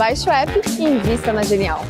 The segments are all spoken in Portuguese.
Baixe o app e invista na Genial.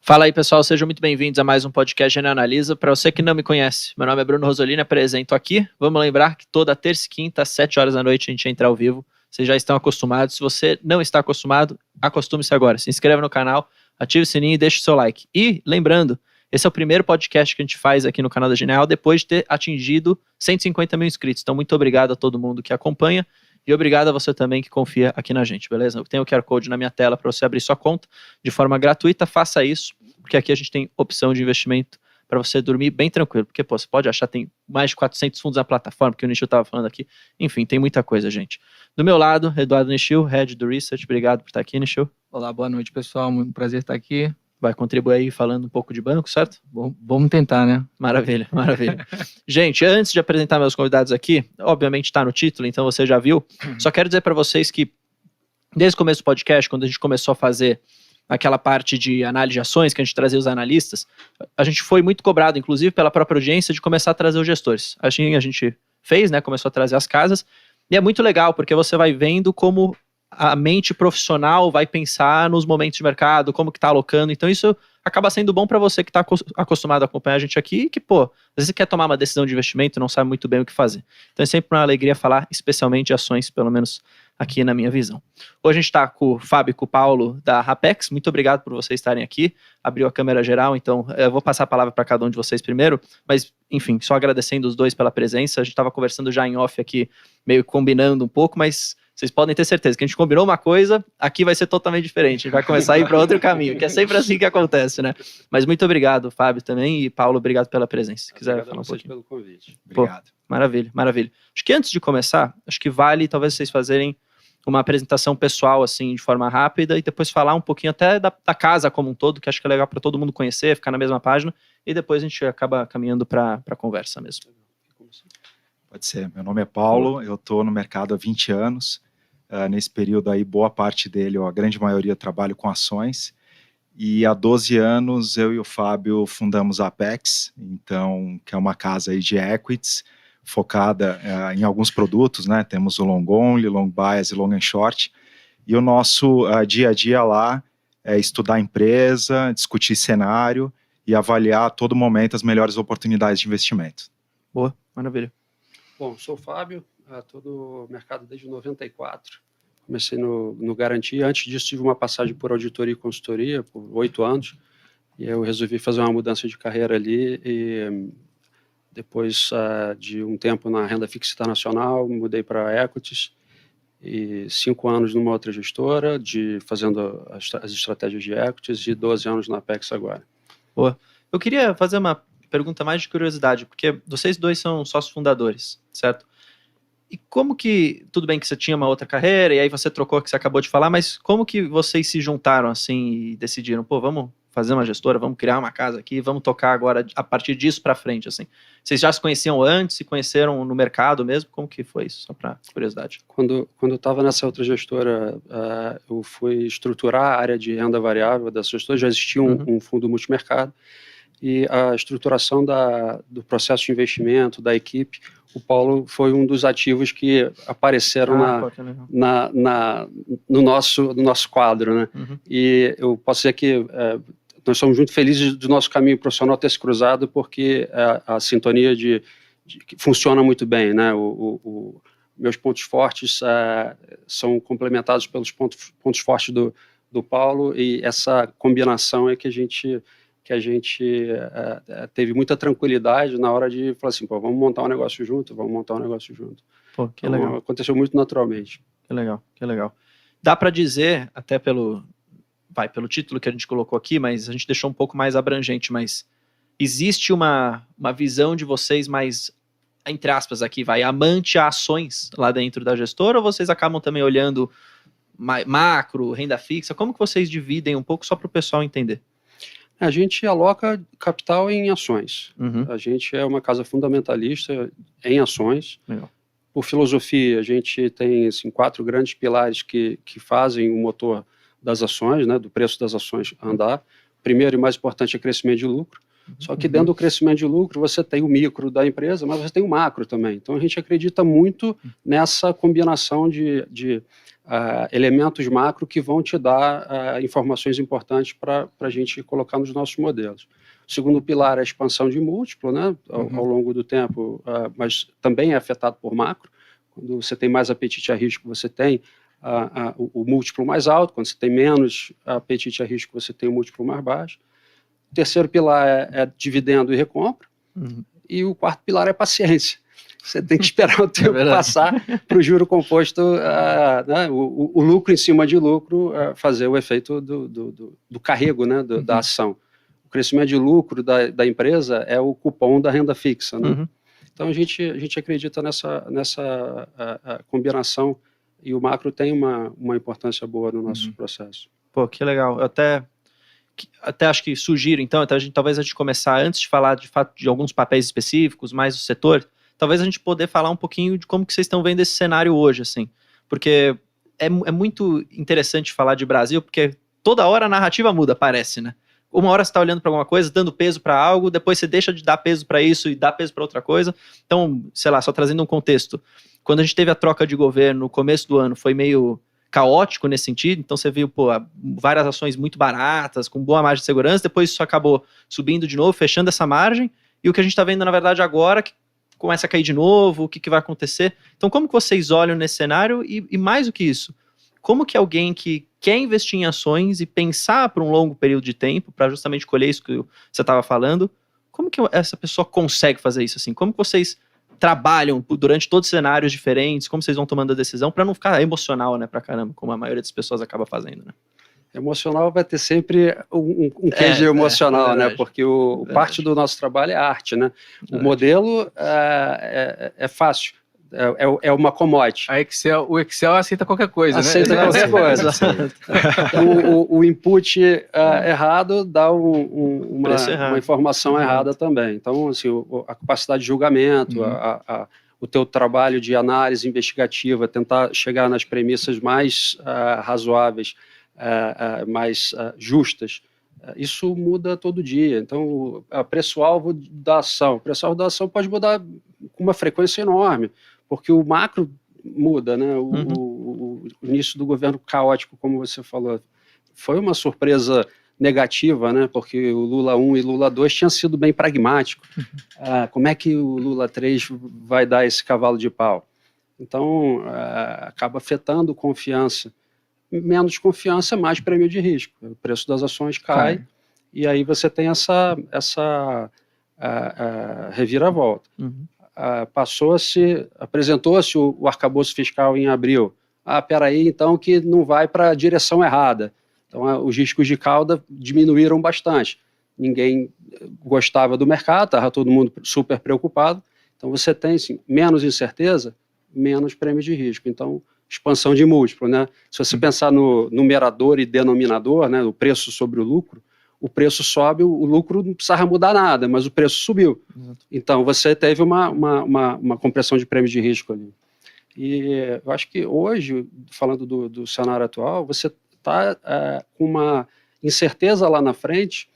Fala aí, pessoal, sejam muito bem-vindos a mais um podcast Genial Analisa. Para você que não me conhece, meu nome é Bruno Rosolini, apresento aqui. Vamos lembrar que toda terça e quinta, às 7 horas da noite, a gente entra ao vivo. Vocês já estão acostumados. Se você não está acostumado, acostume-se agora. Se inscreva no canal, ative o sininho e deixe o seu like. E, lembrando, esse é o primeiro podcast que a gente faz aqui no canal da Genial, depois de ter atingido 150 mil inscritos. Então, muito obrigado a todo mundo que acompanha. E obrigado a você também que confia aqui na gente, beleza? Eu tenho o QR Code na minha tela para você abrir sua conta de forma gratuita. Faça isso, porque aqui a gente tem opção de investimento para você dormir bem tranquilo. Porque, pô, você pode achar que tem mais de 400 fundos na plataforma, que o Nishio estava falando aqui. Enfim, tem muita coisa, gente. Do meu lado, Eduardo Nishio, Head do Research. Obrigado por estar aqui, Nishio. Olá, boa noite, pessoal. Muito prazer estar aqui. Vai contribuir aí falando um pouco de banco, certo? Bom, vamos tentar, né? Maravilha, maravilha. Gente, antes de apresentar meus convidados aqui, obviamente está no título, então você já viu. Só quero dizer para vocês que, desde o começo do podcast, quando a gente começou a fazer aquela parte de análise de ações, que a gente trazia os analistas, a gente foi muito cobrado, inclusive pela própria audiência, de começar a trazer os gestores. Assim a gente fez, né? Começou a trazer as casas. E é muito legal, porque você vai vendo como a mente profissional vai pensar nos momentos de mercado, como que tá alocando. Então isso acaba sendo bom para você que está acostumado a acompanhar a gente aqui, que, pô, às vezes você quer tomar uma decisão de investimento e não sabe muito bem o que fazer. Então é sempre uma alegria falar, especialmente de ações, pelo menos aqui na minha visão. Hoje a gente está com o Fábio e com o Paulo da Rapex. Muito obrigado por vocês estarem aqui. Abriu a câmera geral, então eu vou passar a palavra para cada um de vocês primeiro, mas, enfim, só agradecendo os dois pela presença. A gente estava conversando já em off aqui, meio combinando um pouco, mas vocês podem ter certeza que a gente combinou uma coisa, aqui vai ser totalmente diferente. A gente vai começar a ir para outro caminho, que é sempre assim que acontece, né? Mas muito obrigado, Fábio, também, e Paulo, obrigado pela presença. Se quiser falar um pouquinho. Pelo convite. Obrigado. Pô, maravilha, maravilha. Acho que antes de começar, acho que vale talvez vocês fazerem uma apresentação pessoal, assim, de forma rápida, e depois falar um pouquinho até da casa como um todo, que acho que é legal para todo mundo conhecer, ficar na mesma página, e depois a gente acaba caminhando para a conversa mesmo. Pode ser. Meu nome é Paulo, eu estou no mercado há 20 anos. Nesse período aí, boa parte dele, a grande maioria, trabalho com ações. E há 12 anos, eu e o Fábio fundamos a Apex, então, que é uma casa aí de equities, focada em alguns produtos, né? Temos o long only, long bias e long and short. E o nosso dia a dia lá é estudar a empresa, discutir cenário e avaliar a todo momento as melhores oportunidades de investimento. Boa, maravilha. Bom, sou o Fábio, estou no mercado desde 94. Comecei no Garantia. Antes disso, tive uma passagem por auditoria e consultoria por 8 anos. E eu resolvi fazer uma mudança de carreira ali. E depois de um tempo na renda fixa internacional, mudei para equities. E 5 anos numa outra gestora, fazendo as estratégias de equities, e 12 anos na Apex agora. Boa. Eu queria fazer uma pergunta mais de curiosidade, porque vocês dois são sócios fundadores, certo? E como que, tudo bem que você tinha uma outra carreira, e aí você trocou, que você acabou de falar, mas como que vocês se juntaram assim e decidiram, pô, vamos fazer uma gestora, vamos criar uma casa aqui, vamos tocar agora a partir disso para frente, assim? Vocês já se conheciam antes, se conheceram no mercado mesmo? Como que foi isso, só para curiosidade? Quando eu estava nessa outra gestora, eu fui estruturar a área de renda variável dessa gestora, já existia um fundo multimercado, e a estruturação do processo de investimento, da equipe, o Paulo foi um dos ativos que apareceram no nosso quadro, né? E eu posso dizer que nós somos muito felizes do nosso caminho profissional ter se cruzado, porque a sintonia que funciona muito bem, né? Meus pontos fortes são complementados pelos pontos fortes do Paulo, e essa combinação é que a gente teve muita tranquilidade na hora de falar assim, pô, vamos montar um negócio junto. Pô, que legal. Aconteceu muito naturalmente. Que legal. Dá para dizer, até pelo título que a gente colocou aqui, mas a gente deixou um pouco mais abrangente, mas existe uma visão de vocês mais, entre aspas aqui, amante a ações lá dentro da gestora, ou vocês acabam também olhando macro, renda fixa? Como que vocês dividem um pouco, só para o pessoal entender? A gente aloca capital em ações. A gente é uma casa fundamentalista em ações. Legal. Por filosofia, a gente tem assim, 4 grandes pilares que fazem o motor das ações, né, do preço das ações andar. O primeiro e mais importante é crescimento de lucro. Só que dentro do crescimento de lucro você tem o micro da empresa, mas você tem o macro também. Então a gente acredita muito nessa combinação de elementos macro que vão te dar informações importantes para a gente colocar nos nossos modelos. O segundo pilar é a expansão de múltiplo, né, ao longo do tempo, mas também é afetado por macro. Quando você tem mais apetite a risco, você tem o múltiplo mais alto. Quando você tem menos apetite a risco, você tem o múltiplo mais baixo. O terceiro pilar é dividendo e recompra. E o quarto pilar é paciência. Você tem que esperar o tempo passar para o juro composto, né, o lucro em cima de lucro, fazer o efeito do carrego, né, da ação. O crescimento de lucro da empresa é o cupom da renda fixa. Né? Então a gente acredita nessa combinação, e o macro tem uma importância boa no nosso processo. Pô, que legal. Eu até acho que sugiro, então, talvez a gente começar, antes de falar de fato de alguns papéis específicos, mais do setor, talvez a gente poder falar um pouquinho de como que vocês estão vendo esse cenário hoje, assim, porque é muito interessante falar de Brasil, porque toda hora a narrativa muda, parece, né? Uma hora você está olhando para alguma coisa, dando peso para algo, depois você deixa de dar peso para isso e dá peso para outra coisa. Então, sei lá, só trazendo um contexto, quando a gente teve a troca de governo no começo do ano, foi meio caótico nesse sentido, então você viu várias ações muito baratas, com boa margem de segurança, depois isso acabou subindo de novo, fechando essa margem, e o que a gente está vendo na verdade agora, que começa a cair de novo, o que vai acontecer. Então como que vocês olham nesse cenário, e mais do que isso, como que alguém que quer investir em ações e pensar por um longo período de tempo, para justamente colher isso que você estava falando, como que essa pessoa consegue fazer isso assim? Como que vocês trabalham durante todos os cenários diferentes, como vocês vão tomando a decisão para não ficar emocional, né, pra caramba, como a maioria das pessoas acaba fazendo, né? Emocional vai ter sempre um queijo emocional, né? Porque parte do nosso trabalho é arte, né? O modelo é fácil, é uma commodity. O Excel aceita qualquer coisa, aceita né? qualquer coisa. O input errado dá uma informação errada também. Então, assim, a capacidade de julgamento, o teu trabalho de análise investigativa, tentar chegar nas premissas mais razoáveis, mais justas, isso muda todo dia. Então, o preço-alvo da ação. O preço-alvo da ação pode mudar com uma frequência enorme, porque o macro muda, né? O início do governo caótico, como você falou, foi uma surpresa negativa, né? Porque o Lula 1 e Lula 2 tinham sido bem pragmáticos. Como é que o Lula 3 vai dar esse cavalo de pau? Então, acaba afetando confiança. Menos confiança, mais prêmio de risco. O preço das ações cai. E aí você tem essa reviravolta. Apresentou-se o arcabouço fiscal em abril. Peraí, então, que não vai para a direção errada. Então, os riscos de cauda diminuíram bastante. Ninguém gostava do mercado, estava todo mundo super preocupado. Então, você tem assim, menos incerteza, menos prêmio de risco. Então, expansão de múltiplo, né? Se você pensar no numerador e denominador, né, o preço sobre o lucro, o preço sobe, o lucro não precisava mudar nada, mas o preço subiu. Então, você teve uma compressão de prêmio de risco ali. E eu acho que hoje, falando do cenário atual, você está com uma incerteza lá na frente,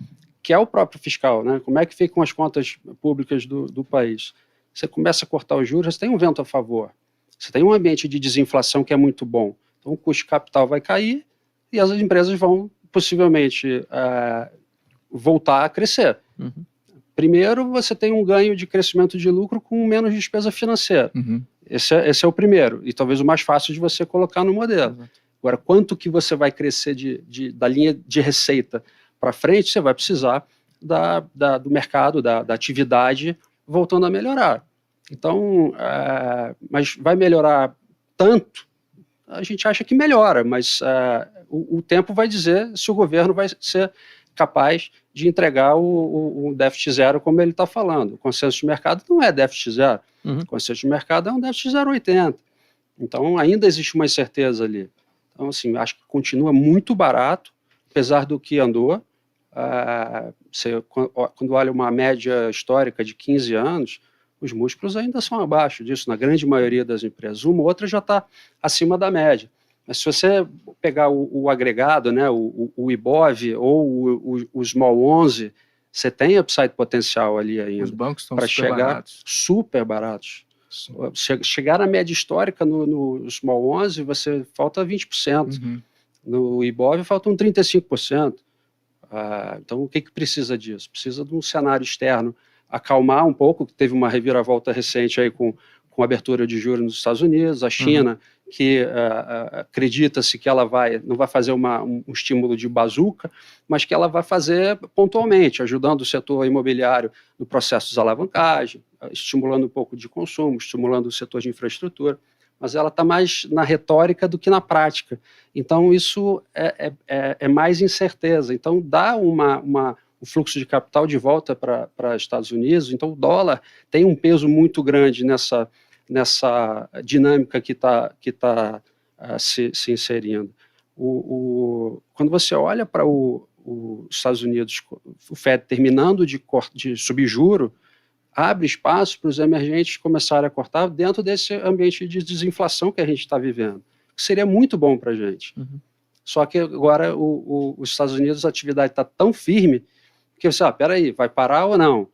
que é o próprio fiscal, né? Como é que ficam as contas públicas do país? Você começa a cortar os juros, você tem um vento a favor. Você tem um ambiente de desinflação que é muito bom. Então, o custo de capital vai cair e as empresas vão possivelmente voltar a crescer. Primeiro, você tem um ganho de crescimento de lucro com menos despesa financeira. Esse é o primeiro, e talvez o mais fácil de você colocar no modelo. Agora, quanto que você vai crescer da linha de receita para frente, você vai precisar do mercado, da atividade voltando a melhorar. Então, mas vai melhorar tanto? A gente acha que melhora, mas o tempo vai dizer se o governo vai ser capaz de entregar o déficit zero como ele está falando. O consenso de mercado não é déficit zero. O consenso de mercado é um déficit 0,80. Então, ainda existe uma incerteza ali. Então, assim, acho que continua muito barato, apesar do que andou. Quando olha uma média histórica de 15 anos, os múltiplos ainda são abaixo disso, na grande maioria das empresas. Uma ou outra já está acima da média. Mas se você pegar o agregado, né, o IBOV ou o Small 11, você tem upside potencial ali Os ainda bancos estão para super chegar baratos. super baratos. Chegar na média histórica no Small 11, você falta 20%. Uhum. No IBOV faltam 35%. Então, o que precisa disso? Precisa de um cenário externo acalmar um pouco, que teve uma reviravolta recente aí com a abertura de juros nos Estados Unidos, a China, que acredita-se que ela não vai fazer um estímulo de bazuca, mas que ela vai fazer pontualmente, ajudando o setor imobiliário no processo de alavancagem, estimulando um pouco de consumo, estimulando o setor de infraestrutura, mas ela está mais na retórica do que na prática. Então, isso é mais incerteza. Então, dá o fluxo de capital de volta para Estados Unidos. Então, o dólar tem um peso muito grande nessa dinâmica que está se inserindo. Quando você olha para os Estados Unidos, o Fed terminando de subir juro, abre espaço para os emergentes começarem a cortar dentro desse ambiente de desinflação que a gente está vivendo, que seria muito bom para a gente. Só que agora os Estados Unidos, a atividade está tão firme que você, peraí, vai parar ou não?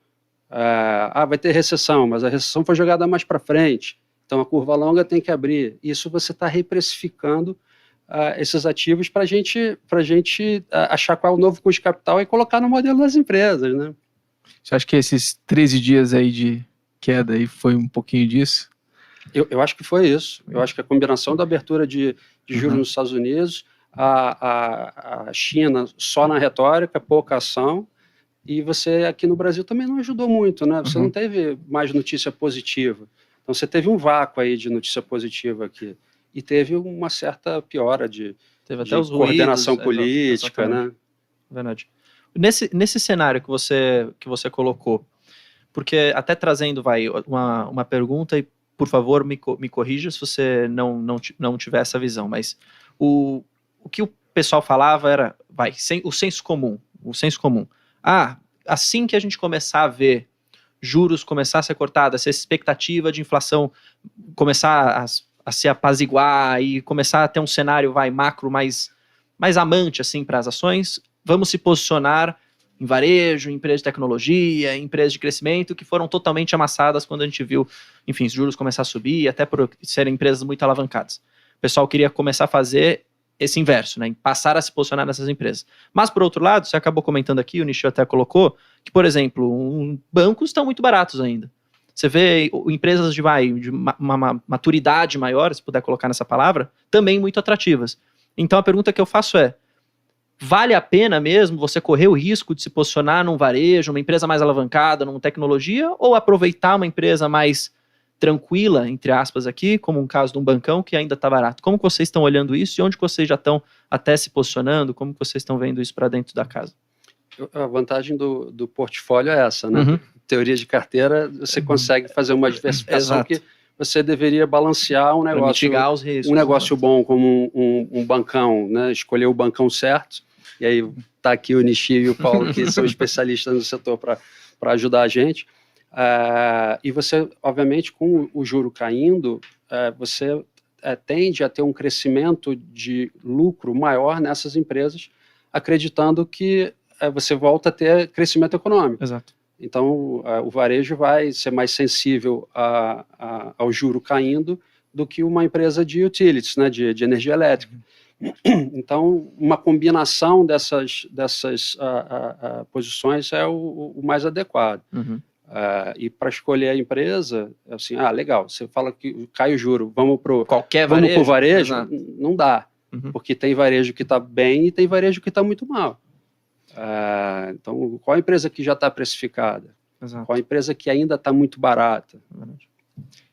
Vai ter recessão, mas a recessão foi jogada mais para frente, então a curva longa tem que abrir. Isso você está reprecificando esses ativos para a gente achar qual é o novo custo de capital e colocar no modelo das empresas, né? Você acha que esses 13 dias aí de queda aí foi um pouquinho disso? Eu acho que foi isso. Eu acho que a combinação da abertura de juros nos Estados Unidos, a China só na retórica, pouca ação, e você aqui no Brasil também não ajudou muito, né? Você não teve mais notícia positiva. Então você teve um vácuo aí de notícia positiva aqui. E teve uma certa piora Teve até de os coordenação ruídos, política, exatamente. né? Verdade. Nesse cenário que você colocou, porque até trazendo uma pergunta, e por favor me corrija se você não tiver essa visão, mas o que o pessoal falava era, o senso comum. Assim que a gente começar a ver juros começar a ser cortados, essa expectativa de inflação começar a se apaziguar e começar a ter um cenário macro mais amante assim, para as ações, vamos se posicionar em varejo, em empresas de tecnologia, em empresas de crescimento, que foram totalmente amassadas quando a gente viu, enfim, os juros começar a subir, até por serem empresas muito alavancadas. O pessoal queria começar a fazer esse inverso, né, em passar a se posicionar nessas empresas. Mas, por outro lado, você acabou comentando aqui, o Nishio até colocou, que, por exemplo, bancos estão muito baratos ainda. Você vê empresas de uma maturidade maior, se puder colocar nessa palavra, também muito atrativas. Então, a pergunta que eu faço é, vale a pena mesmo você correr o risco de se posicionar num varejo, uma empresa mais alavancada, numa tecnologia, ou aproveitar uma empresa mais tranquila, entre aspas aqui, como um caso de um bancão que ainda está barato? Como que vocês estão olhando isso e onde que vocês já estão até se posicionando? Como que vocês estão vendo isso para dentro da casa? A vantagem do portfólio é essa, né? Teoria de carteira, você consegue fazer uma diversificação que você deveria balancear um negócio, mitigar os riscos, um negócio bom como um bancão, né? Escolher o bancão certo, e aí está aqui o Nishio e o Paulo, que são especialistas no setor para ajudar a gente. E você, obviamente, com o juro caindo, você tende a ter um crescimento de lucro maior nessas empresas, acreditando que você volta a ter crescimento econômico. Exato. Então, o varejo vai ser mais sensível ao juro caindo do que uma empresa de utilities, né, de energia elétrica. Então, uma combinação dessas posições é o mais adequado. E para escolher a empresa, assim, legal, você fala que cai o juro, vamos para o varejo, não dá, porque tem varejo que está bem e tem varejo que está muito mal. Então, qual a empresa que já está precificada? Exato. Qual a empresa que ainda está muito barata?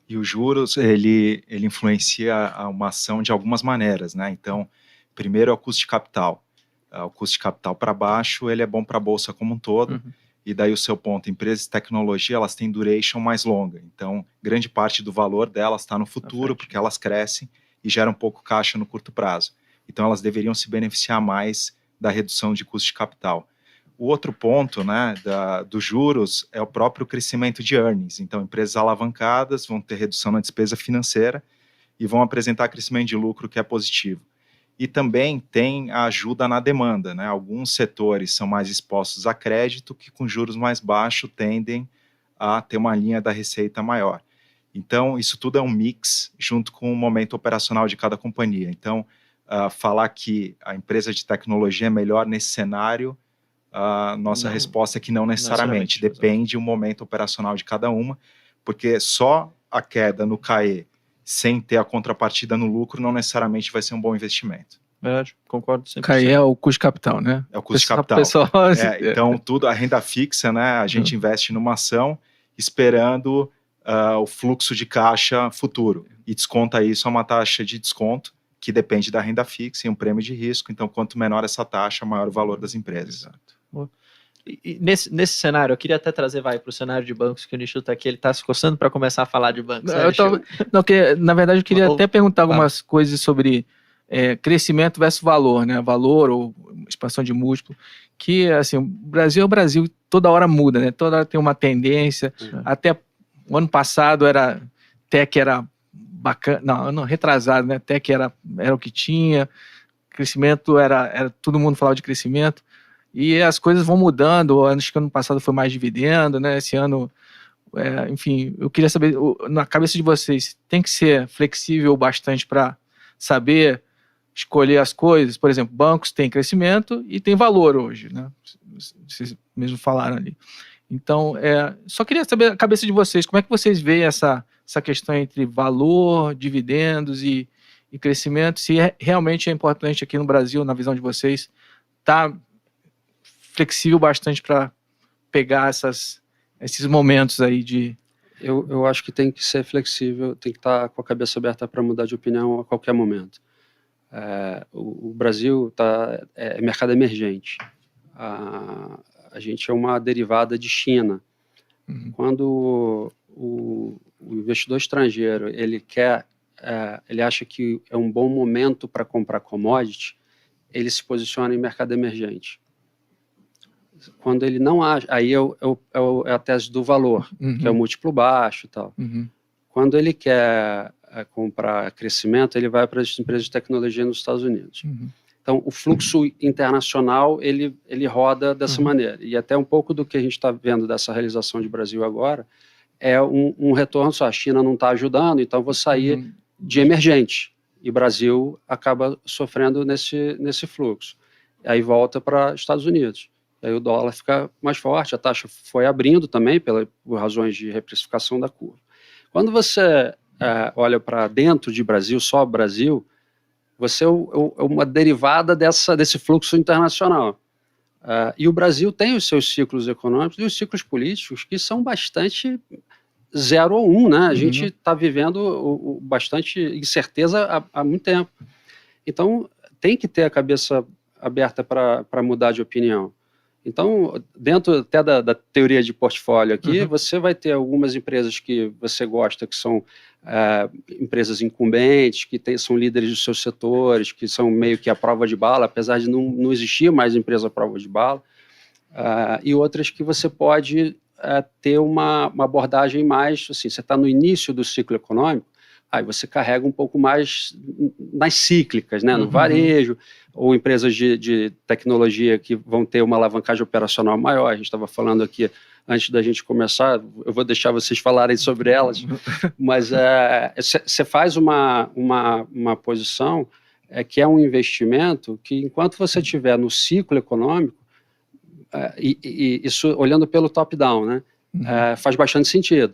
E os juros, ele influencia uma ação de algumas maneiras, né? Então, primeiro é o custo de capital. O custo de capital para baixo, ele é bom para a bolsa como um todo. E daí o seu ponto, empresas de tecnologia, elas têm duration mais longa. Então, grande parte do valor delas está no futuro, porque elas crescem e geram pouco caixa no curto prazo. Então, elas deveriam se beneficiar mais da redução de custo de capital. O outro ponto, né, dos juros é o próprio crescimento de earnings. Então, empresas alavancadas vão ter redução na despesa financeira e vão apresentar crescimento de lucro que é positivo. E também tem a ajuda na demanda, né? Alguns setores são mais expostos a crédito, que com juros mais baixos tendem a ter uma linha da receita maior. Então, isso tudo é um mix junto com o momento operacional de cada companhia. Então, falar que a empresa de tecnologia é melhor nesse cenário, a nossa resposta é que não necessariamente. Depende do momento operacional de cada uma, porque só a queda no CAE sem ter a contrapartida no lucro não necessariamente vai ser um bom investimento. Verdade, concordo 100%. CAE é o custo de capital, né? É o custo de capital. Então, tudo, a renda fixa, né? A gente investe numa ação esperando o fluxo de caixa futuro e desconta isso a uma taxa de desconto que depende da renda fixa e um prêmio de risco. Então, quanto menor essa taxa, maior o valor das empresas. Exato. E nesse cenário, eu queria até trazer para o cenário de bancos, que o Nishio está aqui, ele está se coçando para começar a falar de bancos. Na verdade, eu queria até perguntar algumas coisas sobre crescimento versus valor, né? Valor ou expansão de múltiplo, que assim, o Brasil é o Brasil, toda hora muda, né? Toda hora tem uma tendência. Até o ano passado tech era bacana, não, retrasado, né? Tech era o que tinha, crescimento era todo mundo falava de crescimento. E as coisas vão mudando. Acho que ano passado foi mais dividendo, né? Esse ano, enfim, eu queria saber, na cabeça de vocês, tem que ser flexível bastante para saber escolher as coisas? Por exemplo, bancos têm crescimento e tem valor hoje, né? Vocês mesmo falaram ali. Então, só queria saber a cabeça de vocês, como é que vocês veem essa questão entre valor, dividendos e crescimento, se realmente é importante aqui no Brasil, na visão de vocês, tá flexível bastante para pegar esses momentos aí de... Eu acho que tem que ser flexível, tem que estar com a cabeça aberta para mudar de opinião a qualquer momento. O Brasil é mercado emergente. A gente é uma derivada de China. Quando o investidor estrangeiro ele acha que é um bom momento para comprar commodity, ele se posiciona em mercado emergente. Quando ele não acha, aí é a tese do valor, que é o múltiplo baixo e tal. Quando ele quer comprar crescimento, ele vai para as empresas de tecnologia nos Estados Unidos. Então, o fluxo internacional, ele roda dessa maneira. E até um pouco do que a gente está vendo dessa realização de Brasil agora é um retorno só. A China não está ajudando, então vou sair de emergente. E o Brasil acaba sofrendo nesse fluxo. Aí volta para Estados Unidos. Aí o dólar fica mais forte, a taxa foi abrindo também por razões de reprecificação da curva. Quando você olha para dentro de Brasil, só Brasil, você é uma derivada desse fluxo internacional. E o Brasil tem os seus ciclos econômicos e os ciclos políticos que são bastante 0 ou 1, né? A gente está vivendo bastante incerteza há muito tempo. Então, tem que ter a cabeça aberta para mudar de opinião. Então, dentro até da teoria de portfólio aqui, você vai ter algumas empresas que você gosta, que são empresas incumbentes, que são líderes dos seus setores, que são meio que a prova de bala, apesar de não existir mais empresa à prova de bala, e outras que você pode ter uma abordagem mais, assim, você está no início do ciclo econômico, aí você carrega um pouco mais nas cíclicas, né, no varejo, ou empresas de tecnologia que vão ter uma alavancagem operacional maior. A gente estava falando aqui, antes da gente começar, eu vou deixar vocês falarem sobre elas, mas você faz uma posição que é um investimento que, enquanto você estiver no ciclo econômico, e isso olhando pelo top-down, né, faz bastante sentido.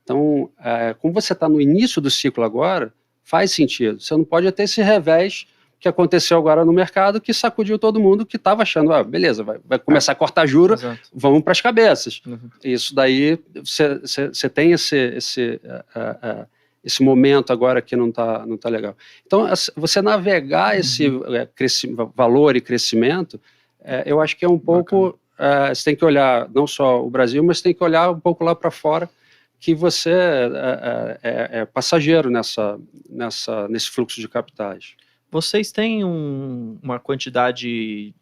Então, como você está no início do ciclo agora, faz sentido. Você não pode ter esse revés que aconteceu agora no mercado, que sacudiu todo mundo que estava achando, beleza, vai começar a cortar juros, vamos para as cabeças. Isso daí, você tem esse momento agora que não tá legal. Então, você navegar esse valor e crescimento, eu acho que é um pouco... você tem que olhar não só o Brasil, mas tem que olhar um pouco lá para fora, que você é passageiro nesse fluxo de capitais. Vocês têm uma quantidade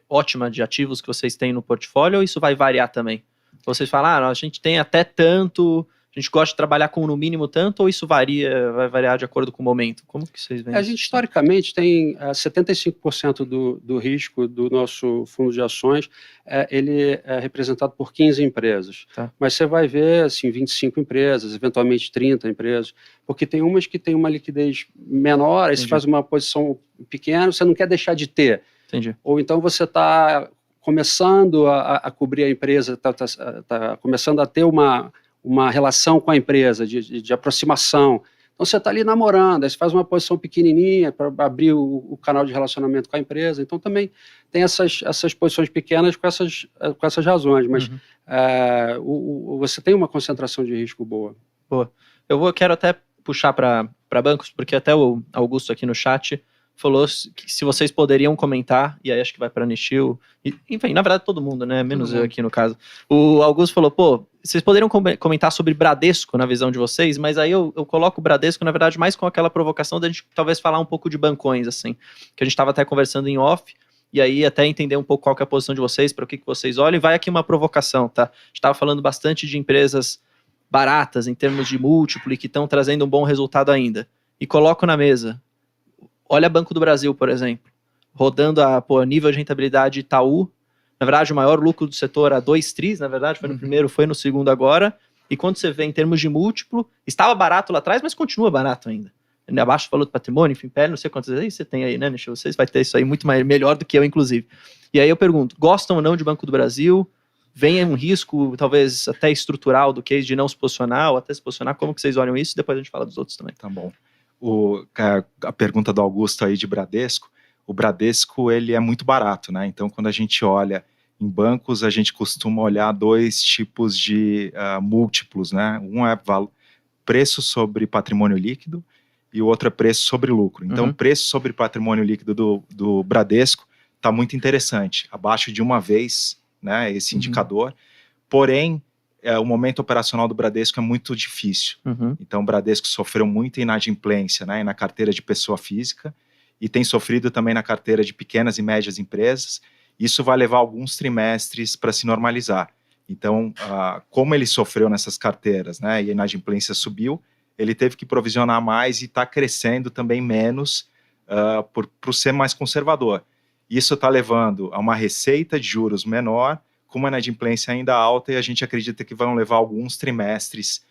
ótima de ativos que vocês têm no portfólio, ou isso vai variar também? Vocês falam, a gente tem até tanto, a A gente gosta de trabalhar com no mínimo tanto, ou isso varia, vai variar de acordo com o momento? Como que vocês veem A isso? gente, historicamente, tem 75% do risco do nosso fundo de ações, ele é representado por 15 empresas. Tá. Mas você vai ver, assim, 25 empresas, eventualmente 30 empresas, porque tem umas que têm uma liquidez menor, aí você faz uma posição pequena, você não quer deixar de ter. Entendi. Ou então você está começando a cobrir a empresa, está começando a ter uma relação com a empresa, de aproximação. Então você está ali namorando, aí você faz uma posição pequenininha para abrir o canal de relacionamento com a empresa. Então também tem essas posições pequenas com essas razões, mas você tem uma concentração de risco boa. Boa. Quero até puxar para bancos, porque até o Augusto aqui no chat falou que se vocês poderiam comentar, e aí acho que vai para Nishio, enfim, na verdade todo mundo, né, menos eu aqui no caso. O Augusto falou, vocês poderiam comentar sobre Bradesco na visão de vocês, mas aí eu coloco o Bradesco, na verdade, mais com aquela provocação da gente talvez falar um pouco de bancões, assim, que a gente estava até conversando em off, e aí até entender um pouco qual que é a posição de vocês, para o que vocês olham, e vai aqui uma provocação, tá? A gente estava falando bastante de empresas baratas em termos de múltiplo e que estão trazendo um bom resultado ainda, e coloco na mesa, olha Banco do Brasil, por exemplo, rodando a nível de rentabilidade Itaú, na verdade o maior lucro do setor a 2 tris, na verdade, foi no primeiro, foi no segundo agora, e quando você vê em termos de múltiplo, estava barato lá atrás, mas continua barato ainda. Abaixo falou do patrimônio, enfim, não sei quantas vezes você tem aí, né, Nicho? Vocês vai ter isso aí muito melhor do que eu, inclusive. E aí eu pergunto, gostam ou não de Banco do Brasil? Vem um risco, talvez até estrutural do case de não se posicionar, ou até se posicionar, como que vocês olham isso? Depois a gente fala dos outros também. Tá bom. A pergunta do Augusto aí de Bradesco, o Bradesco ele é muito barato, né? Então quando a gente olha em bancos, a gente costuma olhar 2 tipos de múltiplos, né? Um é preço sobre patrimônio líquido e o outro é preço sobre lucro. Então preço sobre patrimônio líquido do Bradesco está muito interessante, abaixo de 1 vez, né? Esse indicador, porém o momento operacional do Bradesco é muito difícil. Então o Bradesco sofreu muita inadimplência, né, na carteira de pessoa física e tem sofrido também na carteira de pequenas e médias empresas. Isso vai levar alguns trimestres para se normalizar. Então, como ele sofreu nessas carteiras, né, e a inadimplência subiu, ele teve que provisionar mais e está crescendo também menos por ser mais conservador. Isso está levando a uma receita de juros menor, com uma inadimplência ainda alta, e a gente acredita que vão levar alguns trimestres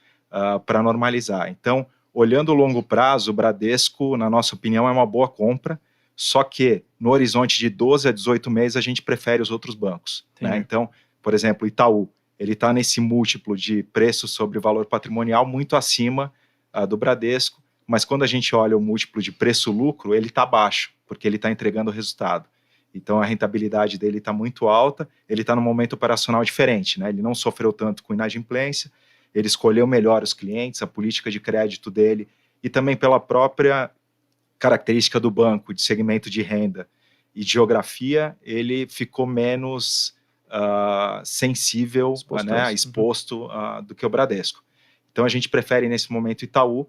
para normalizar. Então, olhando o longo prazo, o Bradesco, na nossa opinião, é uma boa compra, só que no horizonte de 12 a 18 meses a gente prefere os outros bancos. Né? Então, por exemplo, o Itaú, ele está nesse múltiplo de preço sobre valor patrimonial muito acima do Bradesco, mas quando a gente olha o múltiplo de preço-lucro, ele está baixo, porque ele está entregando o resultado. Então a rentabilidade dele está muito alta, ele está num momento operacional diferente, né? Ele não sofreu tanto com inadimplência, ele escolheu melhor os clientes, a política de crédito dele, e também pela própria característica do banco, de segmento de renda e geografia, ele ficou menos sensível, exposto do que o Bradesco. Então a gente prefere nesse momento Itaú,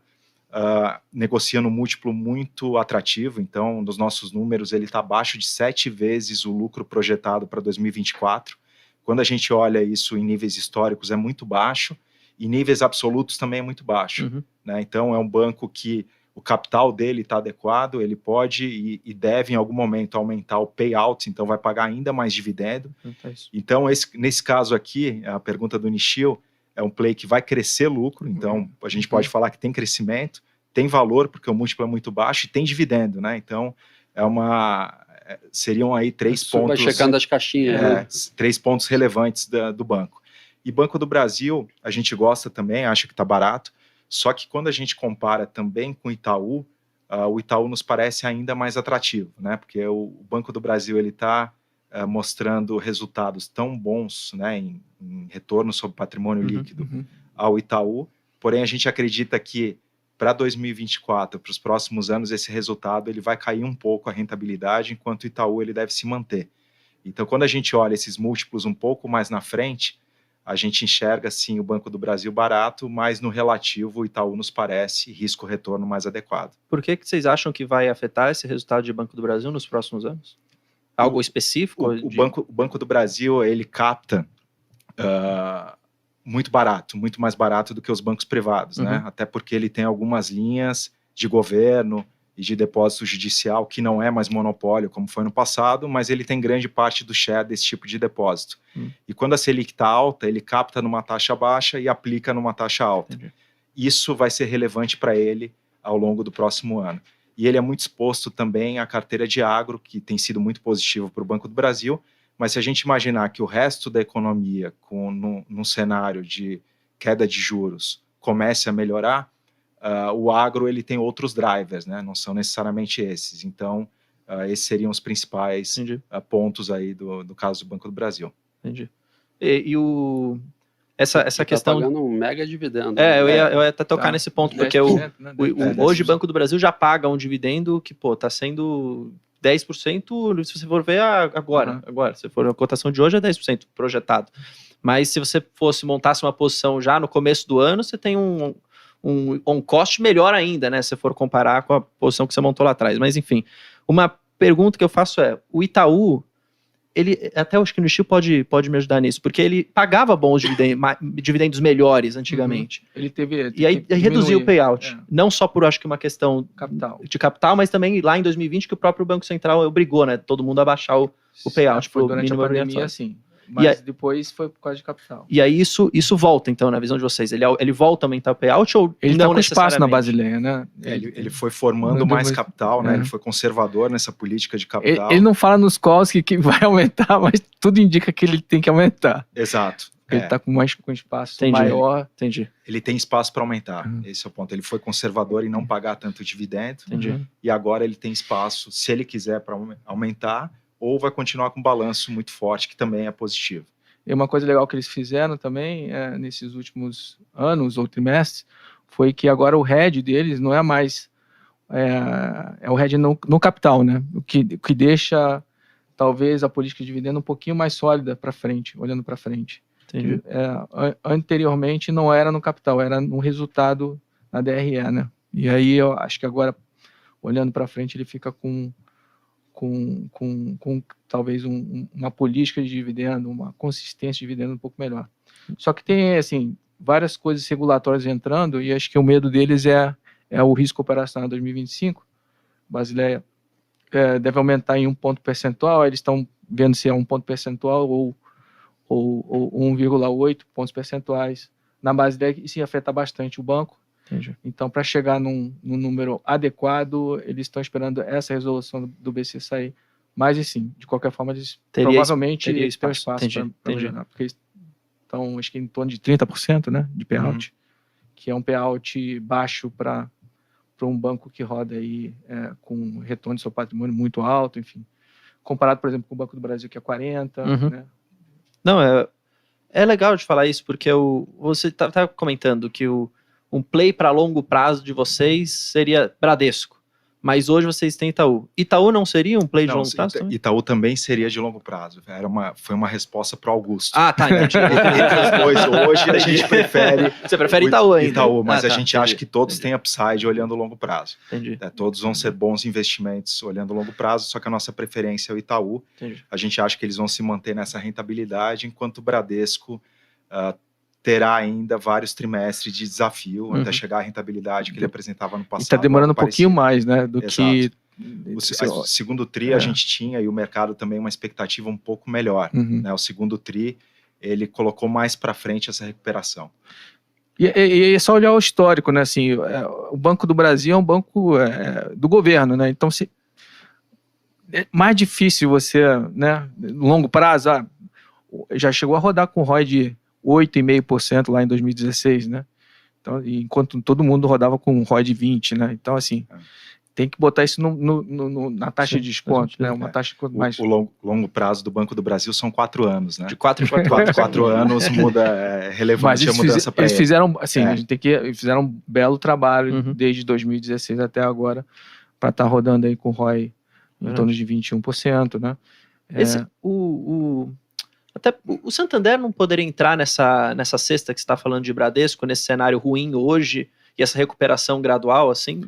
negociando um múltiplo muito atrativo. Então nos nossos números ele está abaixo de 7 vezes o lucro projetado para 2024. Quando a gente olha isso em níveis históricos é muito baixo, e níveis absolutos também é muito baixo. Né? Então é um banco que o capital dele está adequado, ele pode e deve em algum momento aumentar o payout, então vai pagar ainda mais dividendo. Então nesse caso aqui, a pergunta do Nishio, é um play que vai crescer lucro, então a gente pode falar que tem crescimento, tem valor, porque o múltiplo é muito baixo, e tem dividendo, né? Então, seriam aí 3 pontos... Vai checando as caixinhas. Né? 3 pontos relevantes do banco. E Banco do Brasil, a gente gosta também, acha que está barato, só que quando a gente compara também com o Itaú nos parece ainda mais atrativo, né? Porque o Banco do Brasil, ele está mostrando resultados tão bons, né, em retorno sobre patrimônio líquido ao Itaú, porém a gente acredita que para 2024, para os próximos anos, esse resultado ele vai cair um pouco a rentabilidade, enquanto o Itaú ele deve se manter. Então, quando a gente olha esses múltiplos um pouco mais na frente, a gente enxerga sim o Banco do Brasil barato, mas no relativo o Itaú nos parece risco-retorno mais adequado. Por que vocês acham que vai afetar esse resultado de Banco do Brasil nos próximos anos? Algo específico? O Banco do Brasil, ele capta muito barato, muito mais barato do que os bancos privados, né? Até porque ele tem algumas linhas de governo e de depósito judicial que não é mais monopólio, como foi no passado, mas ele tem grande parte do share desse tipo de depósito. E quando a Selic está alta, ele capta numa taxa baixa e aplica numa taxa alta. Entendi. Isso vai ser relevante para ele ao longo do próximo ano. E ele é muito exposto também à carteira de agro, que tem sido muito positivo para o Banco do Brasil, mas se a gente imaginar que o resto da economia, num cenário de queda de juros, comece a melhorar, o agro ele tem outros drivers, né? Não são necessariamente esses. Então, esses seriam os principais pontos aí do caso do Banco do Brasil. Entendi. Essa questão... Tá pagando um mega dividendo. eu ia até tocar nesse ponto, porque hoje o Banco do Brasil já paga um dividendo que, tá sendo 10%, se você for ver agora, se for a cotação de hoje é 10% projetado. Mas se você montasse uma posição já no começo do ano, você tem um cost melhor ainda, né? Se for comparar com a posição que você montou lá atrás. Mas enfim, uma pergunta que eu faço é, o Itaú, ele, até acho que no Chile pode me ajudar nisso, porque ele pagava bons dividendos melhores antigamente. Ele teve e aí reduziu o payout. Não só por, acho que uma questão de capital, mas também lá em 2020 que o próprio Banco Central obrigou, né, todo mundo a baixar o payout. Foi durante a pandemia, sim. Mas depois foi por causa de capital. E aí isso volta, então, na visão de vocês? Ele volta a aumentar o payout ou ele não tá com espaço na Basileia, né? Ele foi formando mais capital, né? Ele foi conservador nessa política de capital. Ele não fala nos calls que vai aumentar, mas tudo indica que ele tem que aumentar. Exato. Ele está com espaço maior. Entendi. Ele tem espaço para aumentar. Esse é o ponto. Ele foi conservador em não pagar tanto dividendo. Entendi. E agora ele tem espaço, se ele quiser, para aumentar, ou vai continuar com um balanço muito forte, que também é positivo. E uma coisa legal que eles fizeram também, nesses últimos anos ou trimestres, foi que agora o hedge deles não é mais... É o hedge no capital, né? O que deixa, talvez, a política de dividendo um pouquinho mais sólida para frente, olhando para frente. Entendi. Anteriormente não era no capital, era no resultado na DRE, né? E aí eu acho que agora, olhando para frente, ele fica com talvez uma política de dividendo, uma consistência de dividendo um pouco melhor. Só que tem, assim, várias coisas regulatórias entrando e acho que o medo deles é o risco operacional 2025. Basileia deve aumentar em 1 ponto percentual, eles estão vendo se é 1 ponto percentual ou 1,8 pontos percentuais. Na Basileia isso ia afetar bastante o banco. Entendi. Então, para chegar num número adequado, eles estão esperando essa resolução do BC sair. Mas, assim, de qualquer forma, eles provavelmente têm espaço para melhorar. Porque eles estão, acho que em torno de 30%, né, de payout, que é um payout baixo para um banco que roda aí com retorno de seu patrimônio muito alto, enfim. Comparado, por exemplo, com o Banco do Brasil, que é 40%. Né? Não, é legal de falar isso, porque você tá comentando que um play para longo prazo de vocês seria Bradesco, mas hoje vocês têm Itaú. Itaú não seria um play de longo prazo? Itaú também seria de longo prazo. Foi uma resposta para o Augusto. Ah, tá. Hoje a gente prefere... Você prefere Itaú ainda? Itaú, mas a gente acha que todos têm upside olhando o longo prazo. Entendi. Todos vão ser bons investimentos olhando o longo prazo, só que a nossa preferência é o Itaú. Entendi. A gente acha que eles vão se manter nessa rentabilidade, enquanto o Bradesco... terá ainda vários trimestres de desafio até chegar à rentabilidade que ele apresentava no passado. E está demorando um pouquinho mais, né, do que... O segundo TRI a gente tinha, e o mercado também uma expectativa um pouco melhor. Né? O segundo TRI, ele colocou mais para frente essa recuperação. E é só olhar o histórico, né, assim, o Banco do Brasil é um banco do governo, né, então é mais difícil você, né, no longo prazo, já chegou a rodar com ROI de 8,5% lá em 2016, né? Então, enquanto todo mundo rodava com um ROI de 20%, né? Então, assim, tem que botar isso na taxa de desconto, né? Uma taxa mais... O longo prazo do Banco do Brasil são 4 anos, né? De 4 em 4 anos. 4 anos muda, relevante a mudança para eles ele. Fizeram, assim, eles fizeram um belo trabalho desde 2016 até agora para estar rodando aí com ROI em torno de 21%, né? Até o Santander não poderia entrar nessa cesta que você está falando de Bradesco, nesse cenário ruim hoje, e essa recuperação gradual, assim,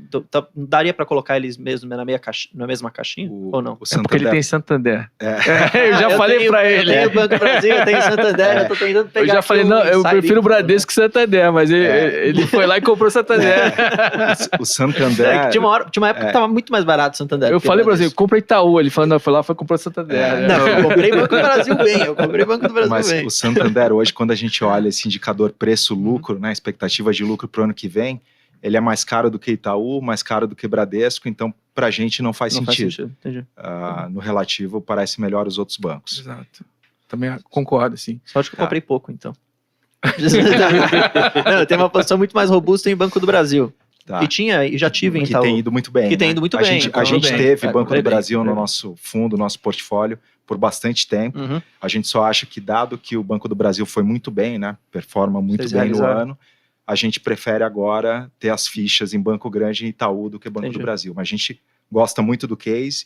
daria para colocar eles mesmo na mesma caixinha, ou não? É porque ele tem Santander. É. Eu já falei para ele. Eu tenho o Banco do Brasil, eu tenho Santander, eu tô tentando pegar. Eu já falei, não, eu prefiro o Bradesco que Santander, mas ele foi lá e comprou Santander. O Santander... Tinha uma época que tava muito mais barato o Santander. Eu falei para você, compra Itaú, ele falou, não, foi lá, comprou Santander. Não, eu comprei Banco do Brasil bem, Mas o Santander hoje, quando a gente olha esse indicador preço-lucro, né, expectativa de lucro para o ano que vem, ele é mais caro do que Itaú, mais caro do que Bradesco, então para a gente não faz sentido. Entendi. No relativo, parece melhor os outros bancos. Exato. Também concordo, sim. Só acho que eu comprei pouco, então. Não, eu tenho uma posição muito mais robusta em Banco do Brasil. Tá. E já tive em Itaú. Que tem ido muito bem. Que tem ido muito bem. A gente teve Banco do bem, Brasil no nosso fundo, nosso portfólio, por bastante tempo. Uhum. A gente só acha que, dado que o Banco do Brasil foi muito bem, né, performa muito Vocês bem realizaram. no ano, a gente prefere agora ter as fichas em Banco Grande e Itaú do que Banco Entendi. do Brasil. Mas a gente gosta muito do case,